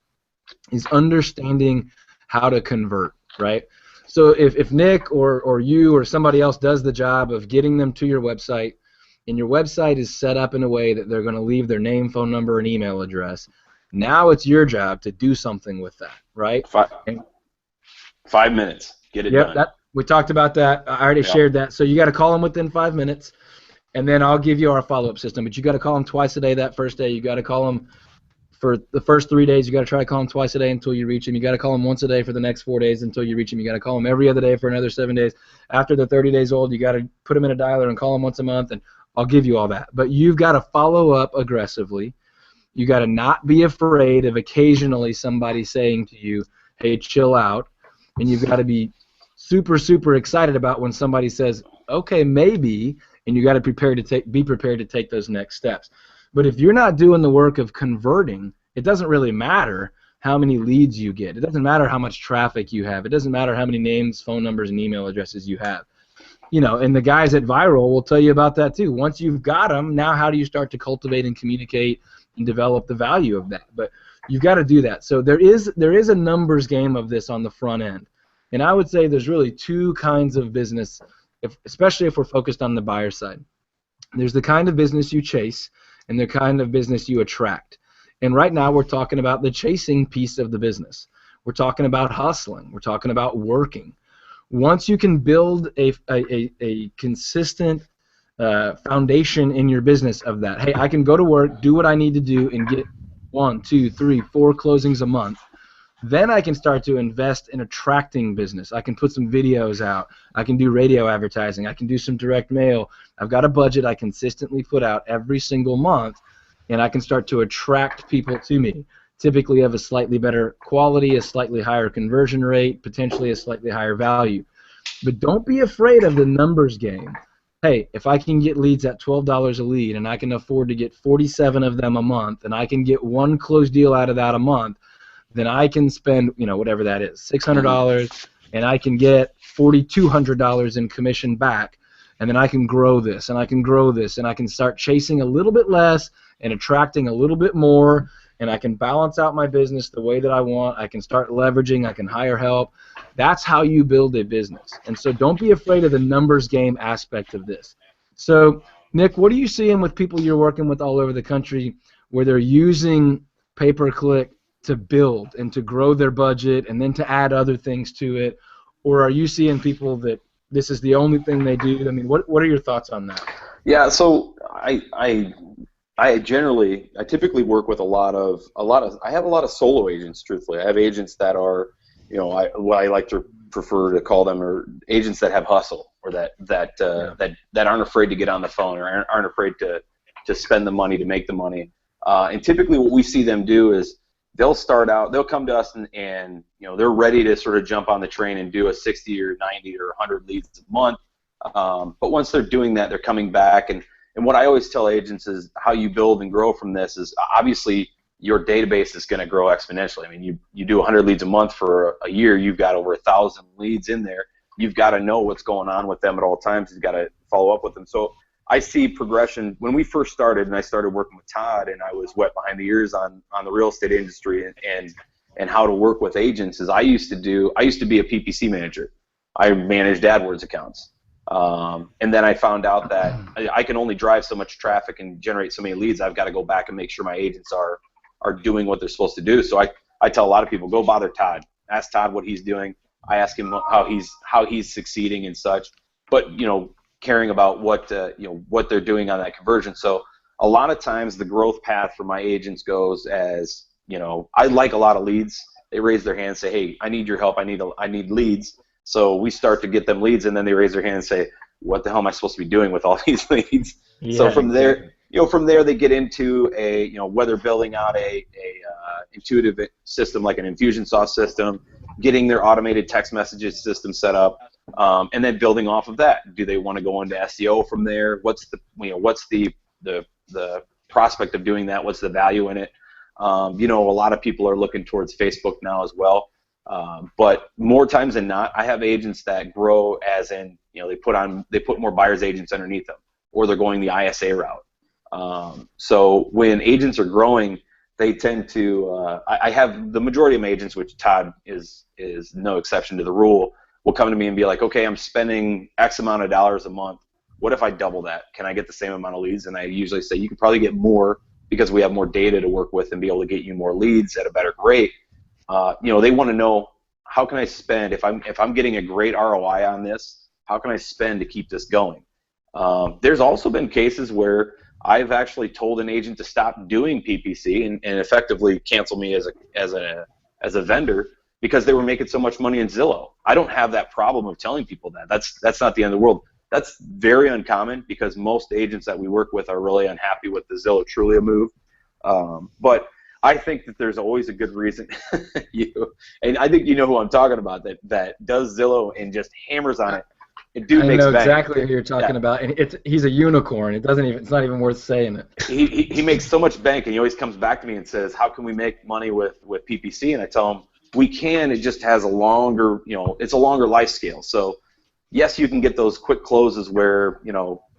is understanding how to convert, right? So if Nick or you or somebody else does the job of getting them to your website, and your website is set up in a way that they're going to leave their name, phone number, and email address, now it's your job to do something with that, right? 5 minutes. Get it done. We talked about that. I already shared that. So you got to call them within 5 minutes, and then I'll give you our follow-up system. But you got to call them twice a day that first day. You got to call them for the first 3 days. You got to try to call them twice a day until you reach them. You got to call them once a day for the next 4 days until you reach them. You got to call them every other day for another 7 days. After they're 30 days old, you got to put them in a dialer and call them once a month, and I'll give you all that. But you've got to follow up aggressively. You got to not be afraid of occasionally somebody saying to you, hey, chill out. And you've got to be super, super excited about when somebody says, okay, maybe, and you got to be prepared to take those next steps. But if you're not doing the work of converting, it doesn't really matter how many leads you get. It doesn't matter how much traffic you have. It doesn't matter how many names, phone numbers, and email addresses you have. And the guys at Vyral will tell you about that too. Once you've got them, now how do you start to cultivate and communicate and develop the value of that? But you've got to do that. So there is a numbers game of this on the front end. And I would say there's really two kinds of business, especially if we're focused on the buyer side. There's the kind of business you chase and the kind of business you attract. And right now we're talking about the chasing piece of the business. We're talking about hustling. We're talking about working. Once you can build a consistent foundation in your business of that, hey, I can go to work, do what I need to do, and get 1, 2, 3, 4 closings a month, then I can start to invest in attracting business. I can put some videos out. I can do radio advertising. I can do some direct mail. I've got a budget I consistently put out every single month, and I can start to attract people to me, typically of a slightly better quality, a slightly higher conversion rate, potentially a slightly higher value. But don't be afraid of the numbers game. Hey, if I can get leads at $12 a lead and I can afford to get 47 of them a month and I can get one closed deal out of that a month, then I can spend, whatever that is, $600, and I can get $4,200 in commission back, and then I can grow this, and I can grow this, and I can start chasing a little bit less and attracting a little bit more, and I can balance out my business the way that I want. I can start leveraging. I can hire help. That's how you build a business. And so don't be afraid of the numbers game aspect of this. So, Nick, what are you seeing with people you're working with all over the country where they're using pay-per-click to build and to grow their budget and then to add other things to it? Or are you seeing people that this is the only thing they do? I mean, what are your thoughts on that? Yeah, so I typically work with I have a lot of solo agents, truthfully. I have agents that are, what I like to prefer to call them are agents that have hustle, or that aren't afraid to get on the phone, or aren't afraid to spend the money to make the money. And typically what we see them do is they'll come to us and they're ready to sort of jump on the train and do a 60 or 90 or 100 leads a month. But once they're doing that, they're coming back. And what I always tell agents is how you build and grow from this is obviously your database is going to grow exponentially. I mean, you do 100 leads a month for a year, you've got over 1,000 leads in there. You've got to know what's going on with them at all times. You've got to follow up with them. So I see progression. When we first started, and I started working with Todd, and I was wet behind the ears on the real estate industry and how to work with agents, is I used to be a PPC manager. I managed AdWords accounts. And then I found out that I can only drive so much traffic and generate so many leads. I've got to go back and make sure my agents are doing what they're supposed to do. So I tell a lot of people, go bother Todd. Ask Todd what he's doing. I ask him how he's succeeding and such. But caring about what they're doing on that conversion. So a lot of times the growth path for my agents goes as, I like a lot of leads. They raise their hand and say, hey, I need your help. I need leads. So we start to get them leads, and then they raise their hand and say, what the hell am I supposed to be doing with all these leads? Yeah, so from there, they get into whether building out a intuitive system like an Infusionsoft system, getting their automated text messages system set up, and then building off of that. Do they want to go into SEO from there? What's the prospect of doing that? What's the value in it? A lot of people are looking towards Facebook now as well. But more times than not, I have agents that grow as in, they put more buyer's agents underneath them, or they're going the ISA route. So when agents are growing, they tend to, I have the majority of my agents, which Todd is no exception to the rule, will come to me and be like, okay, I'm spending X amount of dollars a month. What if I double that? Can I get the same amount of leads? And I usually say, you could probably get more because we have more data to work with and be able to get you more leads at a better rate. They want to know, how can I spend, if I'm getting a great ROI on this, how can I spend to keep this going? There's also been cases where I've actually told an agent to stop doing PPC and effectively cancel me as a vendor because they were making so much money in Zillow. I don't have that problem of telling people that. That's not the end of the world. That's very uncommon because most agents that we work with are really unhappy with the Zillow Trulia move. But I think that there's always a good reason. And I think you know who I'm talking about, that does Zillow and just hammers on it. And dude makes bank. Exactly who you're talking about, and he's a unicorn. It's not even worth saying it. He makes so much bank, and he always comes back to me and says, "How can we make money with PPC?" And I tell him, "We can. It just has a longer, it's a longer life scale. So yes, you can get those quick closes where,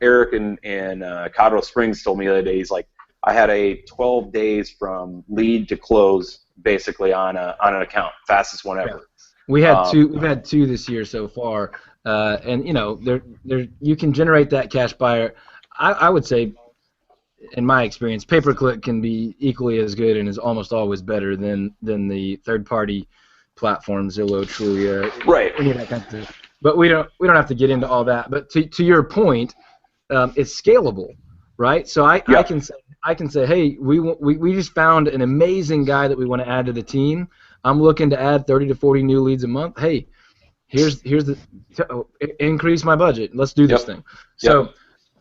Eric and Colorado Springs told me the other day, he's like, I had a 12 days from lead to close basically on an account, fastest one ever." We had two. We've had two this year so far, and you can generate that cash buyer. I would say, in my experience, pay-per-click can be equally as good and is almost always better than the third-party platforms, Zillow, Trulia, right? Any of that kind of stuff. But we don't have to get into all that. But to your point, it's scalable. right? So I can say, hey, we just found an amazing guy that we want to add to the team. I'm looking to add 30 to 40 new leads a month. Hey, here's the increase my budget. Let's do this thing. So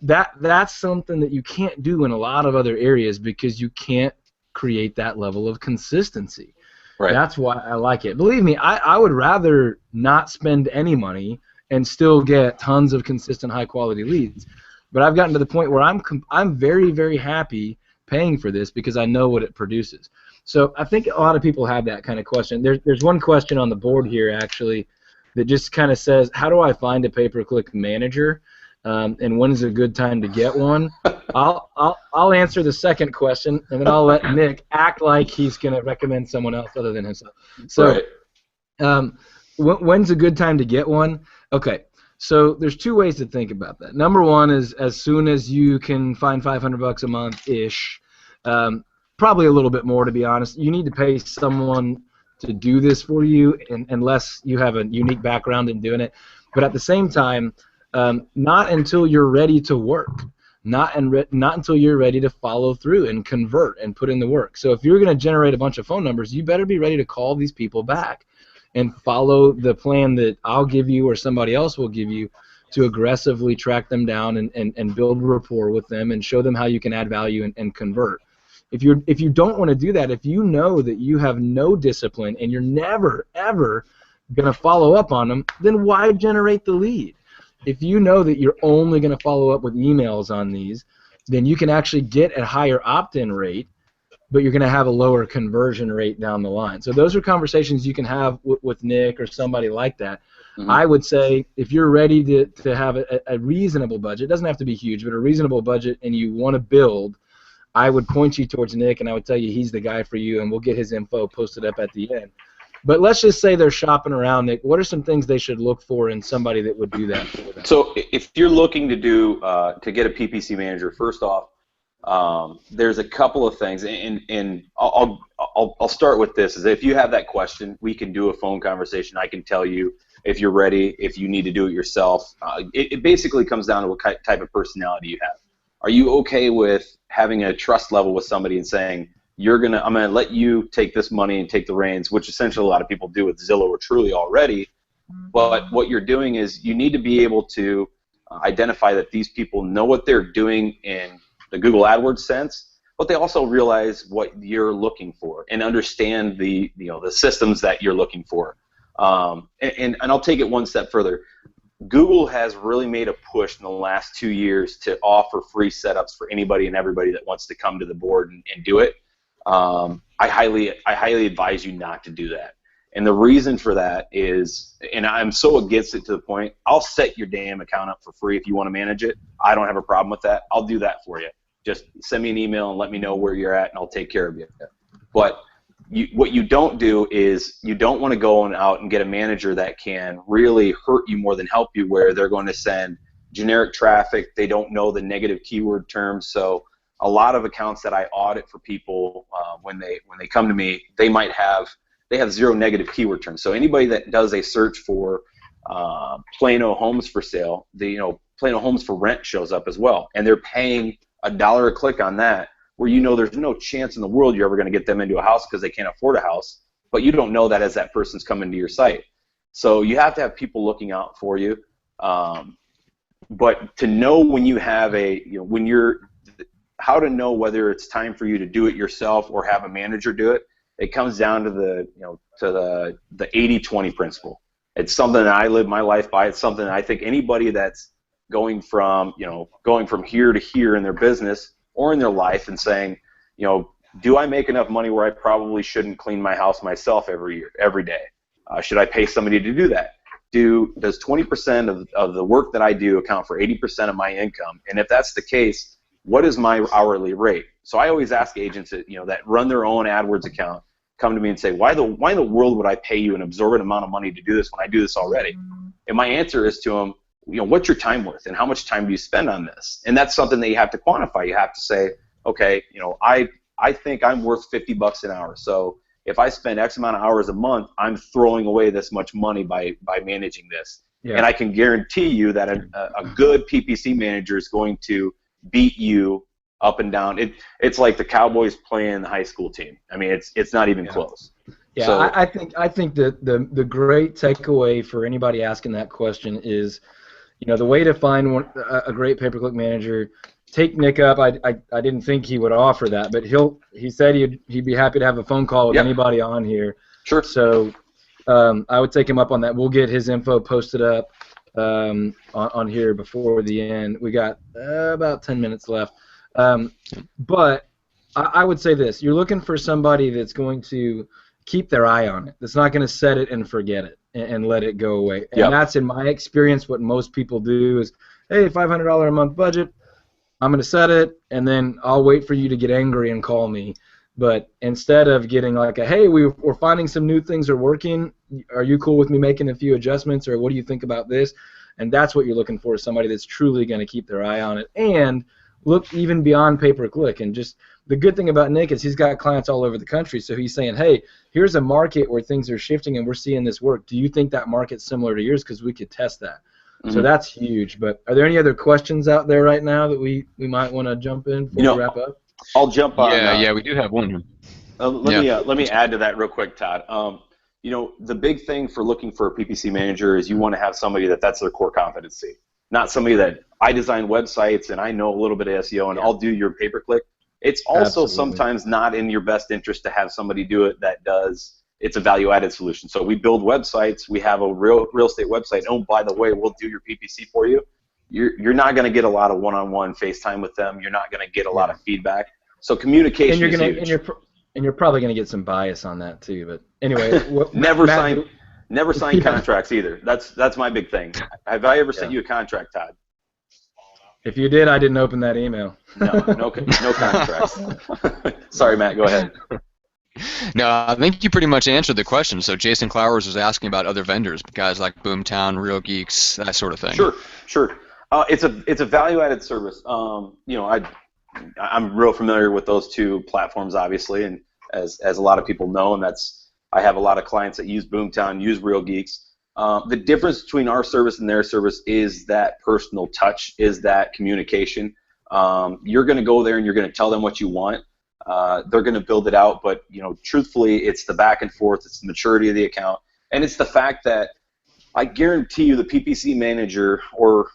that's something that you can't do in a lot of other areas because you can't create that level of consistency. Right. That's why I like it. Believe me, I would rather not spend any money and still get tons of consistent high quality leads. But I've gotten to the point where I'm very, very happy paying for this because I know what it produces. So I think a lot of people have that kind of question. There's one question on the board here actually that just kind of says, how do I find a pay-per-click manager, and when is a good time to get one? I'll answer the second question, and then I'll let Nick act like he's going to recommend someone else other than himself. So, when's a good time to get one? Okay, so there's two ways to think about that. Number one is as soon as you can find $500 a month-ish, probably a little bit more to be honest. You need to pay someone to do this for you, unless you have a unique background in doing it. But at the same time, not until you're ready to work, not until you're ready to follow through and convert and put in the work. So if you're going to generate a bunch of phone numbers, you better be ready to call these people back and follow the plan that I'll give you or somebody else will give you to aggressively track them down and build rapport with them and show them how you can add value and convert. If you don't want to do that, if you know that you have no discipline and you're never, ever going to follow up on them, then why generate the lead? If you know that you're only going to follow up with emails on these, then you can actually get a higher opt-in rate, but you're going to have a lower conversion rate down the line. So those are conversations you can have with Nick or somebody like that. Mm-hmm. I would say if you're ready to have a reasonable budget, it doesn't have to be huge, but a reasonable budget, and you want to build, I would point you towards Nick, and I would tell you he's the guy for you, and we'll get his info posted up at the end. But let's just say they're shopping around, Nick. What are some things they should look for in somebody that would do that for them? So if you're looking to do to get a PPC manager, first off, there's a couple of things, and I'll start with this. Is if you have that question, we can do a phone conversation. I can tell you if you're ready, if you need to do it yourself. It basically comes down to what type of personality you have. Are you okay with having a trust level with somebody and saying, I'm gonna let you take this money and take the reins, which essentially a lot of people do with Zillow or Truly already. But what you're doing is you need to be able to identify that these people know what they're doing in the Google AdWords sense, but they also realize what you're looking for and understand the systems that you're looking for. And I'll take it one step further. Google has really made a push in the last 2 years to offer free setups for anybody and everybody that wants to come to the board and do it. I highly advise you not to do that. And the reason for that is, and I'm so against it to the point, I'll set your damn account up for free if you want to manage it. I don't have a problem with that. I'll do that for you. Just send me an email and let me know where you're at, and I'll take care of you. But what you don't do is you don't want to go out and get a manager that can really hurt you more than help you, where they're going to send generic traffic. They don't know the negative keyword terms. So a lot of accounts that I audit for people, when they come to me, they have zero negative keyword terms. So anybody that does a search for Plano homes for sale, Plano homes for rent shows up as well, and they're paying $1 a click on that, where there's no chance in the world you're ever going to get them into a house because they can't afford a house, but you don't know that as that person's coming to your site. So you have to have people looking out for you. But to know when you have how to know whether it's time for you to do it yourself or have a manager do it, it comes down to the 80-20 principle. It's something that I live my life by. It's something that I think anybody that's going from here to here in their business or in their life and saying, do I make enough money where I probably shouldn't clean my house myself every day? Should I pay somebody to do that? Does 20% of the work that I do account for 80% of my income? And if that's the case, what is my hourly rate? So I always ask agents that run their own AdWords account come to me and say, why in the world would I pay you an absorbent amount of money to do this when I do this already? And my answer is to them, what's your time worth and how much time do you spend on this? And that's something that you have to quantify. You have to say, okay, I think I'm worth $50 an hour. So if I spend X amount of hours a month, I'm throwing away this much money by managing this. Yeah. And I can guarantee you that a good PPC manager is going to beat you up and down. It's like the Cowboys playing the high school team. I mean, it's not even close. Yeah, So, I think that the great takeaway for anybody asking that question is, the way to find a great pay-per-click manager. Take Nick up. I didn't think he would offer that, but he said he'd be happy to have a phone call with anybody on here. Sure. So I would take him up on that. We'll get his info posted up on here before the end. We got about 10 minutes left. But I would say this: you're looking for somebody that's going to keep their eye on it. That's not going to set it and forget it and let it go away. And that's, in my experience, what most people do is, hey, $500 a month budget, I'm going to set it, and then I'll wait for you to get angry and call me. But instead of getting like hey, we're finding some new things are working, are you cool with me making a few adjustments, or what do you think about this? And that's what you're looking for, is somebody that's truly going to keep their eye on it and look even beyond pay-per-click. And just the good thing about Nick is he's got clients all over the country, so he's saying, hey, here's a market where things are shifting and we're seeing this work. Do you think that market's similar to yours? Because we could test that. Mm-hmm. So that's huge. But are there any other questions out there right now that we might want to jump in before we wrap up? I'll jump on. Yeah, we do have one here. Let me add to that real quick, Todd. The big thing for looking for a PPC manager is you want to have somebody that's their core competency, not somebody that I design websites and I know a little bit of SEO and I'll do your pay-per-click. It's also sometimes not in your best interest to have somebody do it that does. It's a value-added solution. So we build websites. We have a real estate website. Oh, by the way, we'll do your PPC for you. You're not going to get a lot of one-on-one FaceTime with them. You're not going to get a lot of feedback. So communication is huge. And you're probably going to get some bias on that too. But anyway, never sign contracts either. That's my big thing. Have I ever sent you a contract, Todd? If you did, I didn't open that email. No contracts. Sorry, Matt. Go ahead. No, I think you pretty much answered the question. So Jason Clowers was asking about other vendors, guys like Boomtown, Real Geeks, that sort of thing. Sure. It's a value-added service. I'm real familiar with those two platforms, obviously, and as a lot of people know, and I have a lot of clients that use Boomtown, use Real Geeks. The difference between our service and their service is that personal touch, is that communication. You're going to go there and you're going to tell them what you want. They're going to build it out, but truthfully, it's the back and forth, it's the maturity of the account, and it's the fact that I guarantee you the PPC manager or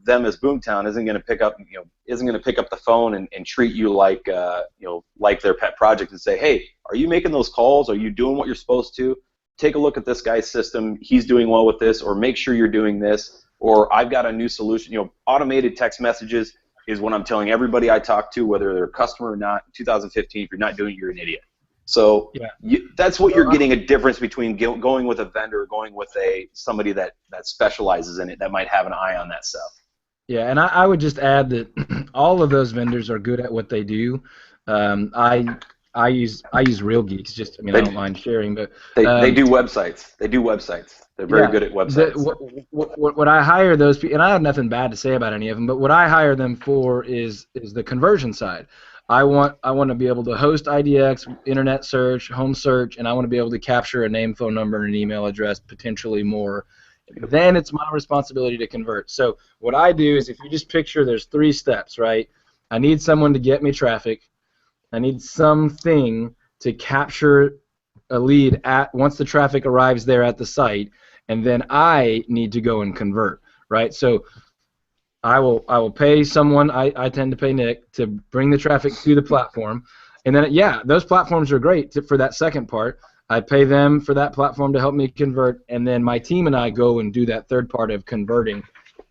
them as Boomtown isn't going to pick up the phone and treat you like like their pet project and say, hey, are you making those calls? Are you doing what you're supposed to? Take a look at this guy's system. He's doing well with this, or make sure you're doing this, or I've got a new solution. Automated text messages is what I'm telling everybody I talk to, whether they're a customer or not. In 2015, if you're not doing it, you're an idiot. So that's what you're getting a difference between going with a vendor or going with somebody that specializes in it, that might have an eye on that stuff. Yeah, and I would just add that all of those vendors are good at what they do. I use Real Geeks. I don't mind sharing, but they do websites. They're very good at websites. What I hire those people, and I have nothing bad to say about any of them, but what I hire them for is the conversion side. I want to be able to host IDX, internet search, home search, and I want to be able to capture a name, phone number, and an email address, potentially more. Then it's my responsibility to convert. So what I do is, if you just picture, there's 3 steps, right? I need someone to get me traffic. I need something to capture a lead once the traffic arrives there at the site, and then I need to go and convert, right? So I will pay someone. I tend to pay Nick to bring the traffic to the platform, and then those platforms are great for that second part. I pay them for that platform to help me convert, and then my team and I go and do that third part of converting.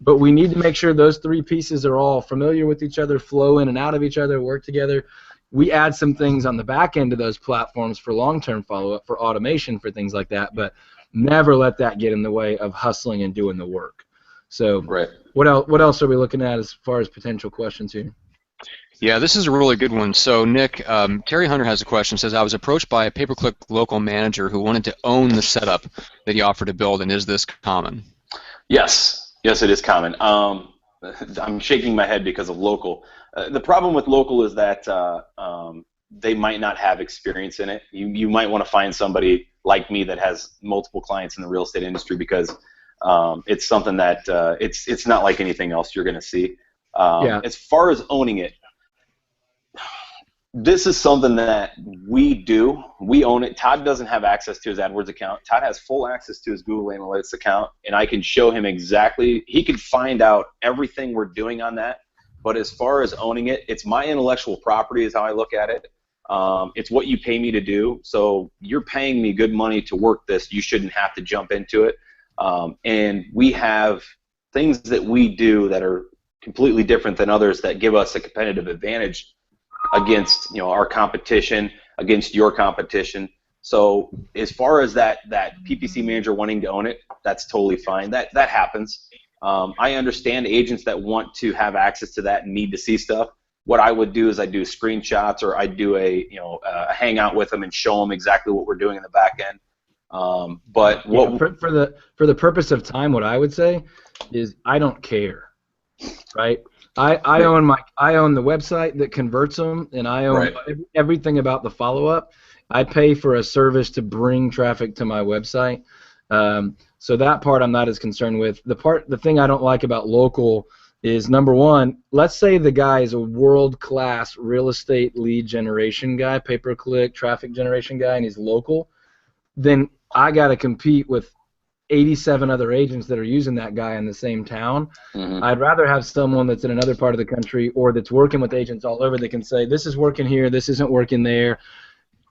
But we need to make sure those 3 pieces are all familiar with each other, flow in and out of each other, work together. We add some things on the back end of those platforms for long-term follow-up, for automation, for things like that, but never let that get in the way of hustling and doing the work. So what else are we looking at as far as potential questions here? Yeah, this is a really good one. So, Nick, Terry Hunter has a question. Says, I was approached by a pay-per-click local manager who wanted to own the setup that he offered to build, and is this common? Yes, it is common. I'm shaking my head because of local. The problem with local is that they might not have experience in it. You might want to find somebody like me that has multiple clients in the real estate industry, because it's something that it's not like anything else you're going to see. Yeah. As far as owning it, this is something that we do. We own it. Todd doesn't have access to his AdWords account. Todd has full access to his Google Analytics account, and I can show him exactly. He can find out everything we're doing on that. But as far as owning it, it's my intellectual property is how I look at it. It's what you pay me to do. So you're paying me good money to work this. You shouldn't have to jump into it. And we have things that we do that are completely different than others that give us a competitive advantage against our competition, against your competition. So as far as that PPC manager wanting to own it, that's totally fine. That happens. I understand agents that want to have access to that and need to see stuff. What I would do is I do screenshots, or I do a hangout with them and show them exactly what we're doing in the back end. But for the purpose of time, what I would say is I don't care, right? I own the website that converts them, and I own everything about the follow-up. I pay for a service to bring traffic to my website, so that part I'm not as concerned with. The thing I don't like about local is, number one, let's say the guy is a world-class real estate lead generation guy, pay-per-click traffic generation guy, and he's local. Then I got to compete with 87 other agents that are using that guy in the same town. Mm-hmm. I'd rather have someone that's in another part of the country or that's working with agents all over that can say, this is working here, this isn't working there.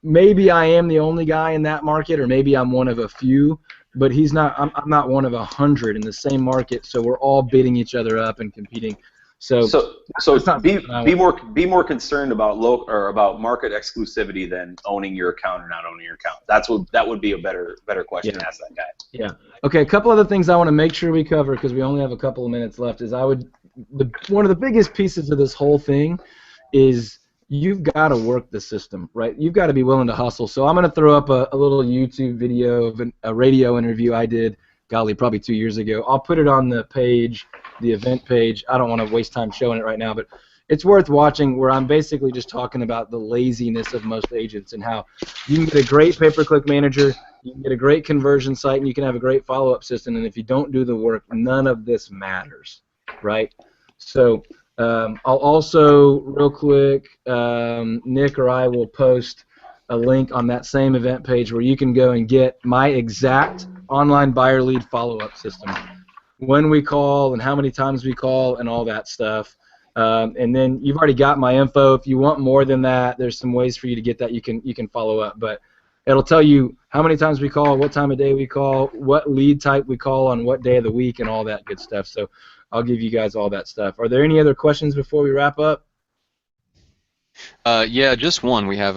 Maybe I am the only guy in that market, or maybe I'm one of a few, but he's not. I'm not one of 100 in the same market, so we're all bidding each other up and competing. So be more concerned about about market exclusivity than owning your account or not owning your account. That would be a better question to ask that guy. Yeah. Okay. A couple other things I want to make sure we cover, because we only have a couple of minutes left. Is one of the biggest pieces of this whole thing is you've got to work the system, right? You've got to be willing to hustle. So I'm going to throw up a little YouTube video of a radio interview I did, probably 2 years ago. I'll put it on the page, the event page. I don't want to waste time showing it right now, but it's worth watching, where I'm basically just talking about the laziness of most agents and how you can get a great pay-per-click manager, you can get a great conversion site, and you can have a great follow-up system, and if you don't do the work, none of this matters, right? So I'll also, real quick, Nick or I will post a link on that same event page where you can go and get my exact online buyer lead follow-up system. When we call and how many times we call and all that stuff. And then you've already got my info. If you want more than that, there's some ways for you to get that. You can follow up. But it'll tell you how many times we call, what time of day we call, what lead type we call on what day of the week, and all that good stuff. So I'll give you guys all that stuff. Are there any other questions before we wrap up? Yeah, just one. We have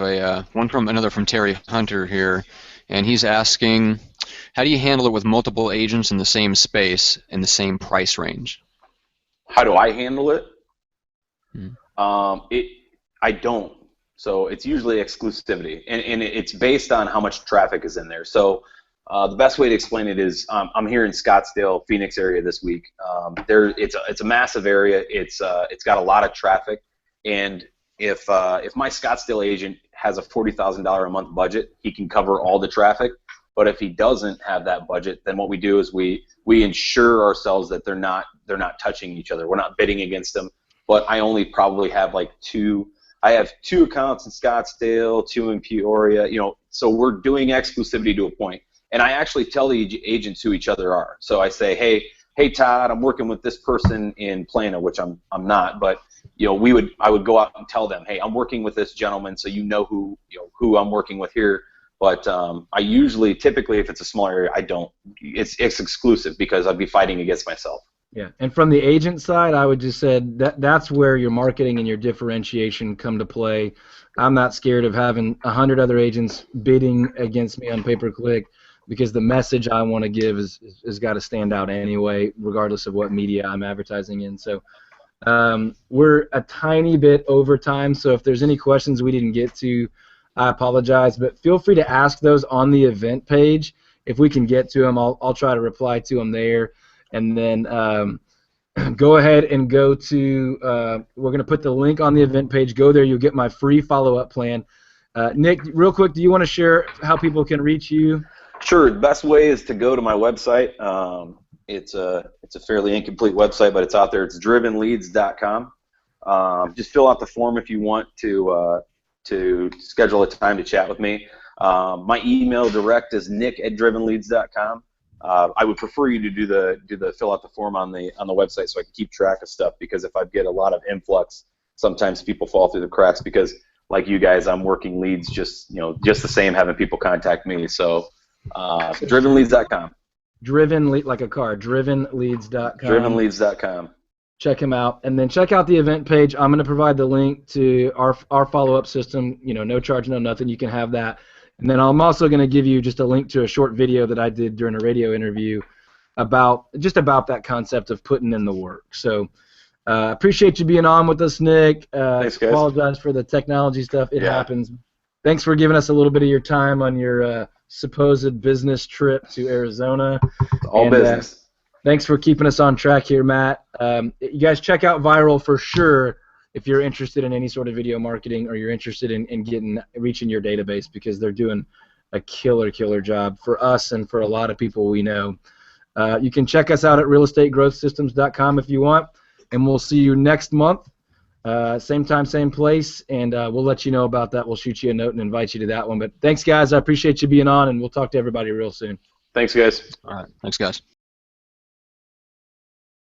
one from Terry Hunter here, and he's asking, how do you handle it with multiple agents in the same space in the same price range? How do I handle it? I don't. So it's usually exclusivity, and it's based on how much traffic is in there. So the best way to explain it is, I'm here in Scottsdale, Phoenix area this week. It's a massive area. It's got a lot of traffic, and if my Scottsdale agent has a $40,000 a month budget, he can cover all the traffic. But if he doesn't have that budget, then what we do is we ensure ourselves that they're not touching each other. We're not bidding against them. But I only probably have I have 2 accounts in Scottsdale, 2 in Peoria. So we're doing exclusivity to a point. And I actually tell the agents who each other are. So I say, hey Todd, I'm working with this person in Plano, which I'm not, but I would go out and tell them, hey, I'm working with this gentleman, so who I'm working with here. But I typically, if it's a small area, I don't. It's exclusive because I'd be fighting against myself. Yeah, and from the agent side, I would just say that's where your marketing and your differentiation come to play. I'm not scared of having 100 other agents bidding against me on pay-per-click, because the message I want to give has got to stand out anyway, regardless of what media I'm advertising in. So we're a tiny bit over time, so if there's any questions we didn't get to, I apologize, but feel free to ask those on the event page. If we can get to them, I'll try to reply to them there. And then go ahead and go to, we're going to put the link on the event page. Go there, you'll get my free follow-up plan. Nick, real quick, do you want to share how people can reach you? Sure. The best way is to go to my website, It's a fairly incomplete website, but it's out there. It's drivenleads.com. Just fill out the form if you want to schedule a time to chat with me. My email direct is nick@drivenleads.com. I would prefer you to do the fill out the form on the website so I can keep track of stuff, because if I get a lot of influx, sometimes people fall through the cracks because, like you guys, I'm working leads just the same, having people contact me. So drivenleads.com. Like a car, drivenleads.com. Drivenleads.com. Check him out, and then check out the event page. I'm going to provide the link to our follow-up system. No charge, no nothing. You can have that. And then I'm also going to give you just a link to a short video that I did during a radio interview about that concept of putting in the work. So appreciate you being on with us, Nick. Thanks, guys. Apologize for the technology stuff. It happens. Thanks for giving us a little bit of your time on your supposed business trip to Arizona. It's all business. Thanks for keeping us on track here, Matt. You guys check out Vyral for sure if you're interested in any sort of video marketing, or you're interested in reaching your database, because they're doing a killer job for us and for a lot of people we know. You can check us out at realestategrowthsystems.com if you want, and we'll see you next month. Same time, same place, and we'll let you know about that. We'll shoot you a note and invite you to that one. But thanks, guys. I appreciate you being on, and we'll talk to everybody real soon. Thanks, guys. All right. Thanks, guys.